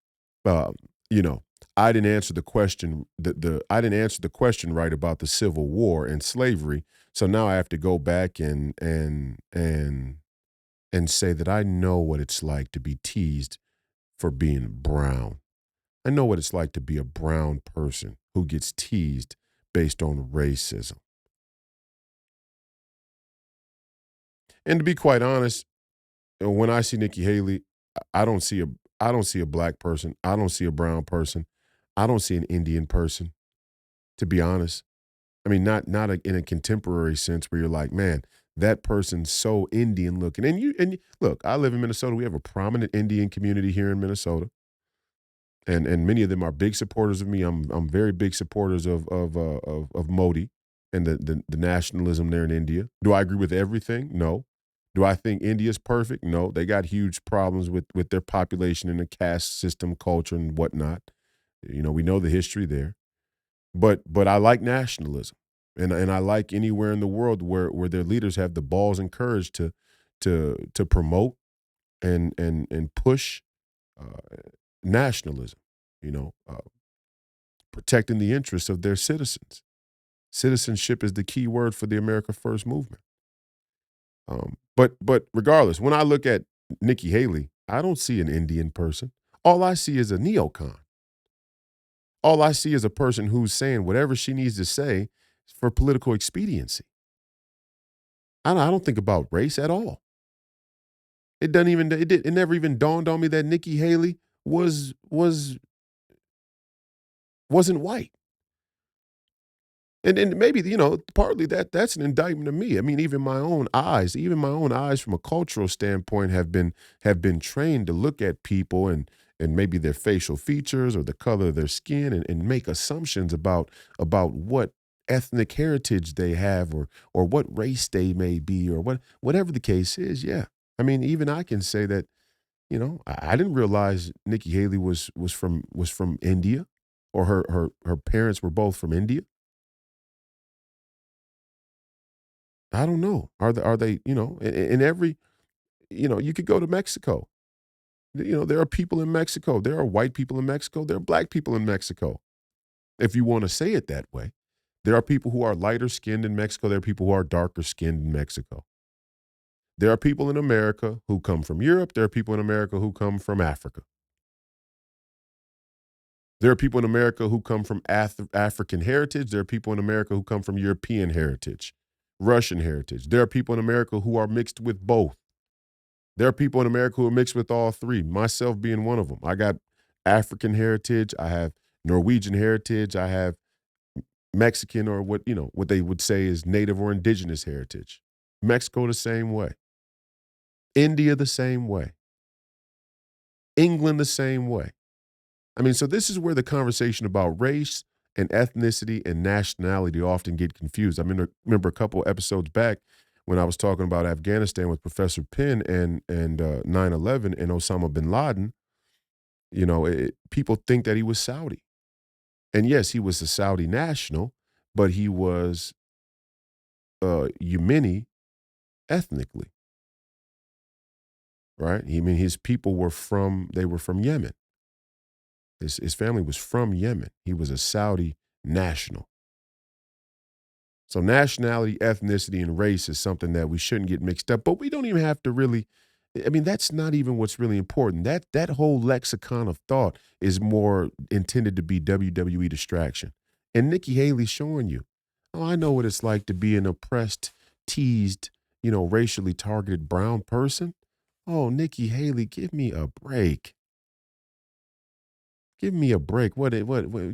uh, you know, I didn't answer the question the I didn't answer the question right about the Civil War and slavery. So now I have to go back and and say that I know what it's like to be teased for being brown. I know what it's like to be a brown person who gets teased based on racism. And to be quite honest, when I see Nikki Haley, I don't see a I don't see a black person. I don't see a brown person. I don't see an Indian person, to be honest. I mean, in a contemporary sense where you're like, man, that person's so Indian looking. Look, I live in Minnesota. We have a prominent Indian community here in Minnesota, and many of them are big supporters of me. I'm very big supporters of Modi and the nationalism there in India. Do I agree with everything? No. Do I think India's perfect? No. They got huge problems with their population and the caste system, culture, and whatnot. We know the history there. But I like nationalism, and I like anywhere in the world where their leaders have the balls and courage to promote and push uh, nationalism. You know, protecting the interests of their citizens. Citizenship is the key word for the America First movement. But regardless, when I look at Nikki Haley, I don't see an Indian person. All I see is a neocon. All I see is a person who's saying whatever she needs to say for political expediency. I don't think about race at all. It never even dawned on me that Nikki Haley wasn't white. And maybe, partly that's an indictment of me. I mean, even my own eyes from a cultural standpoint have been trained to look at people and maybe their facial features or the color of their skin and make assumptions about what ethnic heritage they have or what race they may be or whatever the case is. Yeah. I mean, even I can say that, I didn't realize Nikki Haley was from India or her parents were both from India. I don't know. Are they, in every, you could go to Mexico. There are people in Mexico. There are white people in Mexico. There are black people in Mexico. If you want to say it that way, there are people who are lighter skinned in Mexico. There are people who are darker skinned in Mexico. There are people in America who come from Europe. There are people in America who come from Africa. There are people in America who come from African heritage. There are people in America who come from European heritage, Russian heritage. There are people in America who are mixed with both. There are people in America who are mixed with all three, myself being one of them. I got African heritage, I have Norwegian heritage, I have Mexican or what they would say is native or indigenous heritage. Mexico the same way. India the same way. England the same way. I mean, so this is where the conversation about race and ethnicity and nationality often get confused. Remember a couple episodes back when I was talking about Afghanistan with Professor Penn and 9/11 and Osama bin Laden. People think that he was Saudi, and yes, he was a Saudi national, but he was Yemeni ethnically, right? I mean, his people were from Yemen. His family was from Yemen. He was a Saudi national. So nationality, ethnicity, and race is something that we shouldn't get mixed up, but we don't even have to really. I mean, that's not even what's really important. That whole lexicon of thought is more intended to be WWE distraction. And Nikki Haley's showing you, oh, I know what it's like to be an oppressed, teased, racially targeted brown person. Oh, Nikki Haley, give me a break. Give me a break. What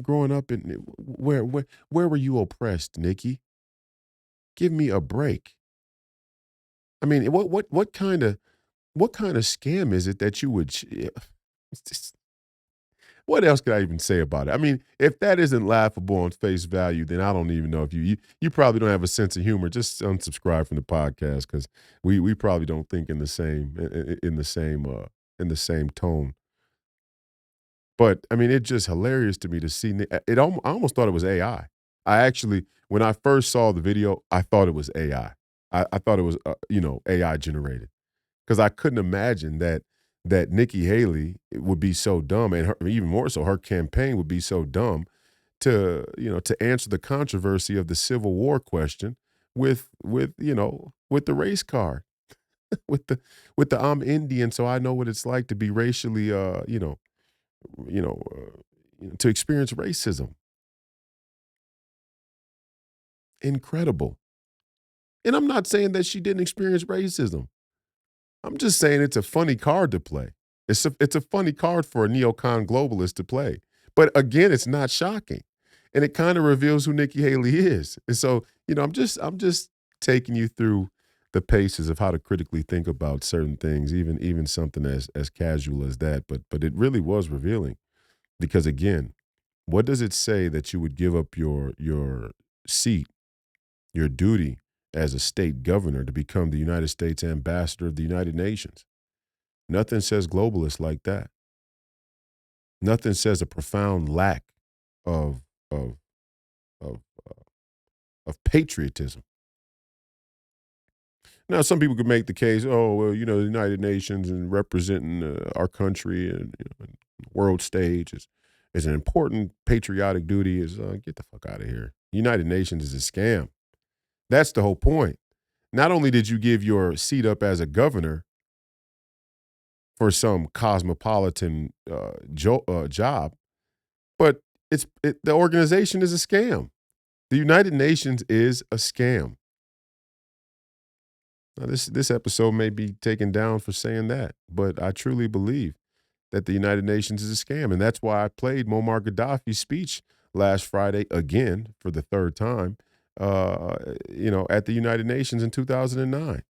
growing up in where were you oppressed, Nikki? Give me a break. I mean, what kind of scam is it that you would it's just- what else could I even say about it? I mean, if that isn't laughable on face value, then I don't even know if you probably don't have a sense of humor. Just unsubscribe from the podcast because we probably don't think in the same in the same tone. But I mean, it's just hilarious to me to see I almost thought it was AI. I actually, when I first saw the video, I thought it was AI. I thought it was AI generated. Because I couldn't imagine that Nikki Haley would be so dumb, and even more so, her campaign would be so dumb to answer the controversy of the Civil War question with the race card. with the I'm Indian, so I know what it's like to be racially, you know, to experience racism. Incredible. And I'm not saying that she didn't experience racism. I'm just saying it's a funny card to play. It's a funny card for a neocon globalist to play. But again, it's not shocking. And it kind of reveals who Nikki Haley is. And so, I'm just taking you through the paces of how to critically think about certain things, even something as casual as that. But it really was revealing because again, what does it say that you would give up your seat, your duty as a state governor to become the United States ambassador of the United Nations? Nothing says globalist like that. Nothing says a profound lack of of of of patriotism. Now, some people could make the case, oh well, the United Nations and representing our country and world stage is an important patriotic duty. Is get the fuck out of here. United Nations is a scam. That's the whole point. Not only did you give your seat up as a governor for some cosmopolitan job, but the organization is a scam. The United Nations is a scam. Now, this episode may be taken down for saying that, but I truly believe that the United Nations is a scam, and that's why I played Muammar Gaddafi's speech last Friday again for the third time. At the United Nations in 2009,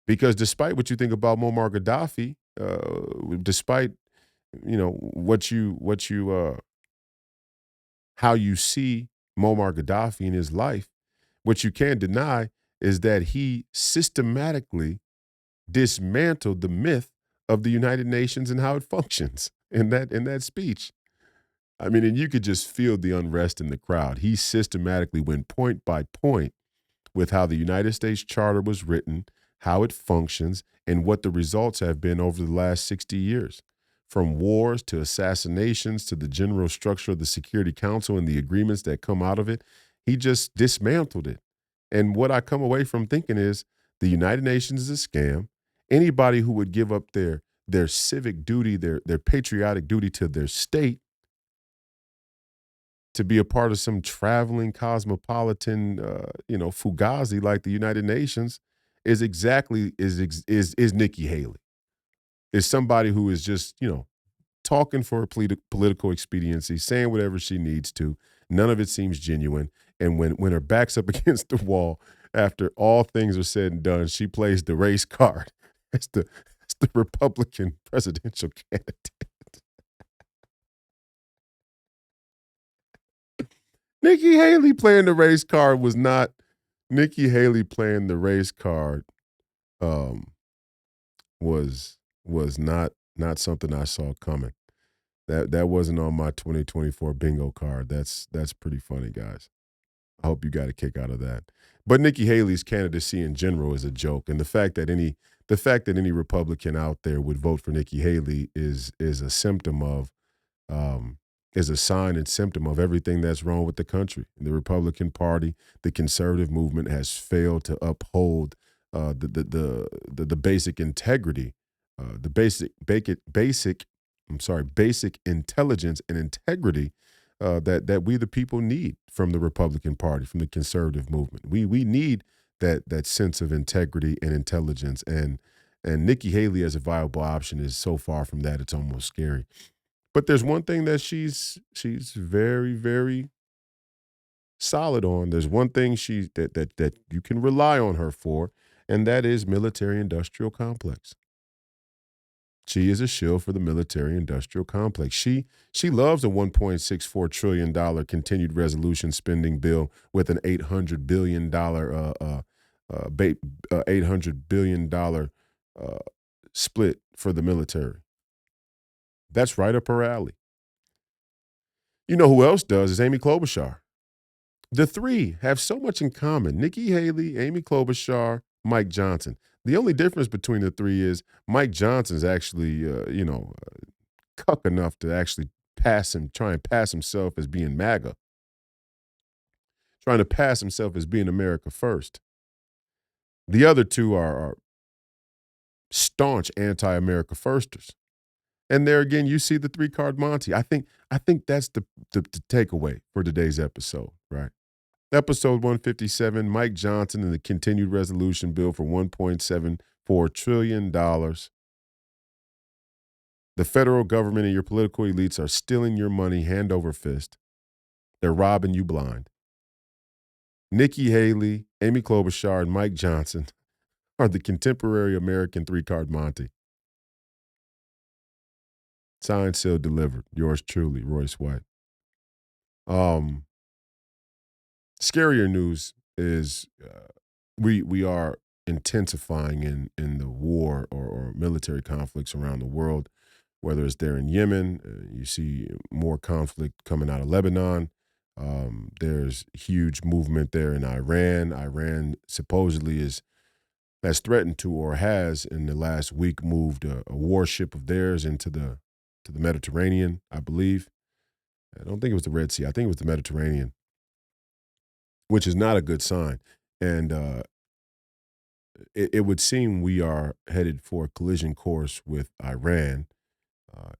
because despite what you think about Muammar Gaddafi, despite what you how you see Muammar Gaddafi in his life, what you can't deny is that he systematically dismantled the myth of the United Nations and how it functions in that speech. I mean, and you could just feel the unrest in the crowd. He systematically went point by point with how the United States Charter was written, how it functions, and what the results have been over the last 60 years. From wars to assassinations to the general structure of the Security Council and the agreements that come out of it, he just dismantled it. And what I come away from thinking is the United Nations is a scam. Anybody who would give up their civic duty, their patriotic duty to their state to be a part of some traveling cosmopolitan, fugazi like the United Nations is exactly is Nikki Haley. Is somebody who is just talking for a political expediency, saying whatever she needs to. None of it seems genuine. And when her back's up against the wall, after all things are said and done, she plays the race card. It's the Republican presidential candidate. Nikki Haley playing the race card was not Nikki Haley playing the race card um, was not something I saw coming. That wasn't on my 2024 bingo card. That's pretty funny, guys. I hope you got a kick out of that. But Nikki Haley's candidacy in general is a joke, and the fact that any Republican out there would vote for Nikki Haley is a symptom of is a sign and symptom of everything that's wrong with the country. The Republican Party, the conservative movement has failed to uphold the basic integrity, the basic intelligence and integrity that we the people need from the Republican Party, from the conservative movement. We need that sense of integrity and intelligence, and Nikki Haley as a viable option is so far from that it's almost scary. But there's one thing that she's very, very solid on. There's one thing that you can rely on her for, and that is military industrial complex. She is a shill for the military industrial complex. She loves a $1.64 trillion continued resolution spending bill with an $800 billion split for the military. That's right up her alley. You know who else does is Amy Klobuchar. The three have so much in common. Nikki Haley, Amy Klobuchar, Mike Johnson. The only difference between the three is Mike Johnson's actually, cuck enough to actually try and pass himself as being MAGA, trying to pass himself as being America first. The other two are staunch anti-America firsters. And there again, you see the three-card Monty. I think that's the takeaway for today's episode, right? Episode 157, Mike Johnson and the continued resolution bill for $1.74 trillion. The federal government and your political elites are stealing your money hand over fist. They're robbing you blind. Nikki Haley, Amy Klobuchar, and Mike Johnson are the contemporary American three-card Monty. Signed, sealed, delivered. Yours truly, Royce White. Um, Scarier news is we are intensifying in the war or military conflicts around the world, whether it's there in Yemen, you see more conflict coming out of Lebanon. There's huge movement there in Iran. Iran supposedly has threatened to or has in the last week moved a warship of theirs into the Mediterranean, I believe. I don't think it was the Red Sea. I think it was the Mediterranean, which is not a good sign. And it would seem we are headed for a collision course with Iran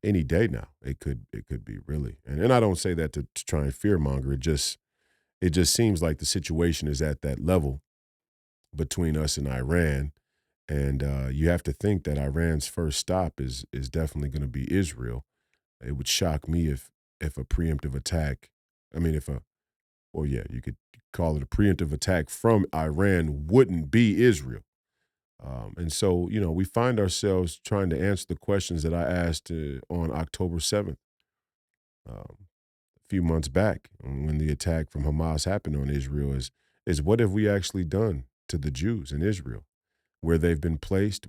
any day now. It could be really. And I don't say that to try and fearmonger. It just seems like the situation is at that level between us and Iran. And you have to think that Iran's first stop is definitely going to be Israel. It would shock me if a preemptive attack, I mean, well, yeah, you could call it a preemptive attack from Iran wouldn't be Israel. And so, we find ourselves trying to answer the questions that I asked on October 7th, a few months back, when the attack from Hamas happened on Israel is what have we actually done to the Jews in Israel, where they've been placed,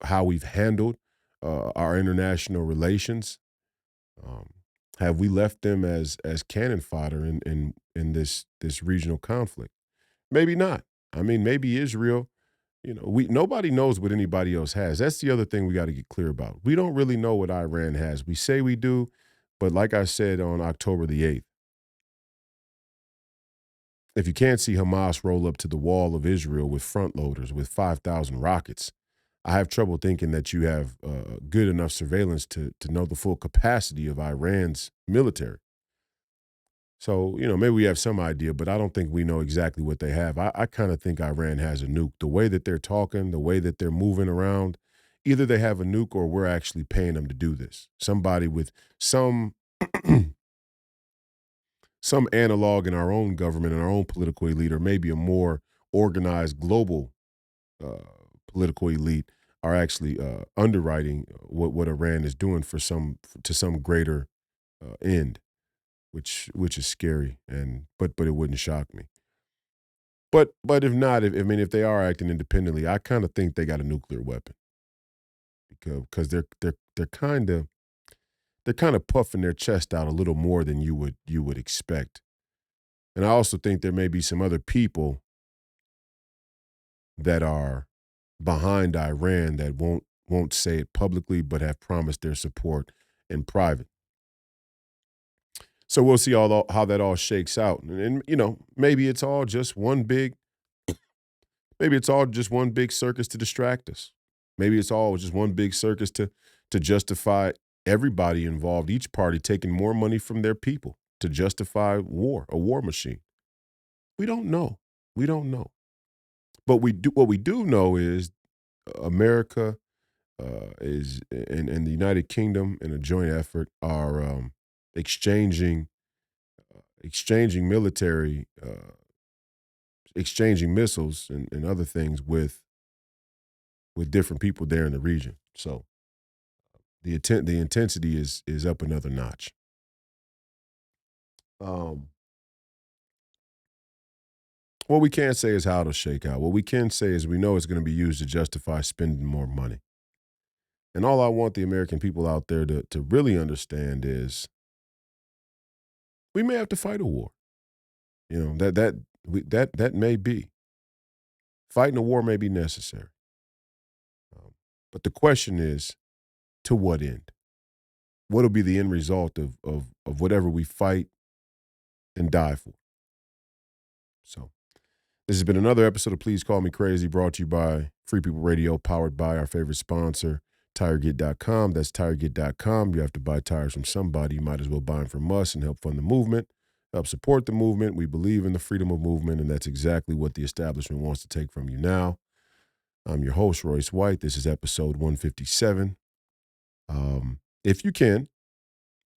how we've handled our international relations. Um, have we left them as cannon fodder in this regional conflict? Maybe not. I mean, maybe Israel. We nobody knows what anybody else has. That's the other thing we got to get clear about. We don't really know what Iran has. We say we do, but like I said on October the 8th, if you can't see Hamas roll up to the wall of Israel with front loaders with 5,000 rockets, I have trouble thinking that you have good enough surveillance to know the full capacity of Iran's military. So, maybe we have some idea, but I don't think we know exactly what they have. I kind of think Iran has a nuke. The way that they're talking, the way that they're moving around, either they have a nuke or we're actually paying them to do this. Somebody with some some analog in our own government and our own political elite, or maybe a more organized global uh, political elite, are actually underwriting what Iran is doing to some greater end, which is scary, and but it wouldn't shock me. But if not, if they are acting independently, I kind of think they got a nuclear weapon because they're kind of puffing their chest out a little more than you would expect. And I also think there may be some other people that are behind Iran that won't say it publicly, but have promised their support in private. So we'll see how that all shakes out, and maybe it's all just one big circus to distract us. Maybe it's all just one big circus to justify everybody involved, each party taking more money from their people to justify war, a war machine. We don't know. We don't know. But what we do know is America and the United Kingdom in a joint effort are exchanging military, exchanging missiles and other things with different people there in the region. So the intensity is up another notch. Um, what we can't say is how it'll shake out. What we can say is we know it's going to be used to justify spending more money. And all I want the American people out there to really understand is we may have to fight a war. That may be fighting a war may be necessary. But the question is, to what end? What'll be the end result of whatever we fight and die for? So This has been another episode of Please Call Me Crazy, brought to you by Free People Radio, powered by our favorite sponsor, TireGit.com. That's TireGit.com. You have to buy tires from somebody. You might as well buy them from us and help fund the movement, help support the movement. We believe in the freedom of movement, and that's exactly what the establishment wants to take from you now. I'm your host, Royce White. This is episode 157. If you can,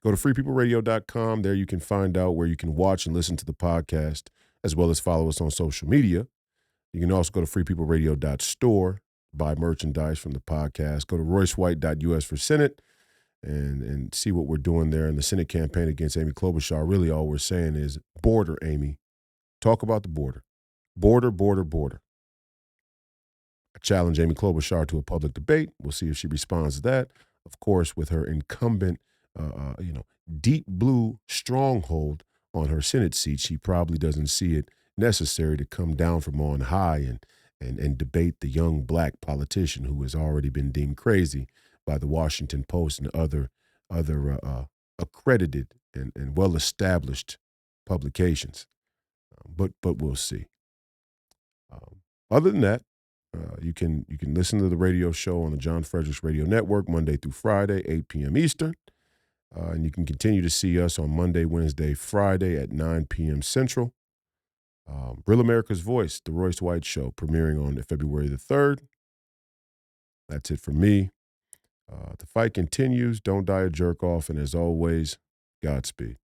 go to freepeopleradio.com. There you can find out where you can watch and listen to the podcast, as well as follow us on social media. You can also go to freepeopleradio.store, buy merchandise from the podcast. Go to roycewhite.us for Senate and see what we're doing there in the Senate campaign against Amy Klobuchar. Really all we're saying is border, Amy. Talk about the border. Border, border, border. I challenge Amy Klobuchar to a public debate. We'll see if she responds to that. Of course, with her incumbent, deep blue stronghold on her Senate seat, she probably doesn't see it necessary to come down from on high and debate the young black politician who has already been deemed crazy by the Washington Post and other accredited and well-established publications. But we'll see. Other than that, you can listen to the radio show on the John Fredericks Radio Network Monday through Friday, 8 p.m. Eastern. And you can continue to see us on Monday, Wednesday, Friday at 9 p.m. Central. Real America's Voice, The Royce White Show, premiering on February the 3rd. That's it for me. The fight continues. Don't die a jerk off. And as always, Godspeed.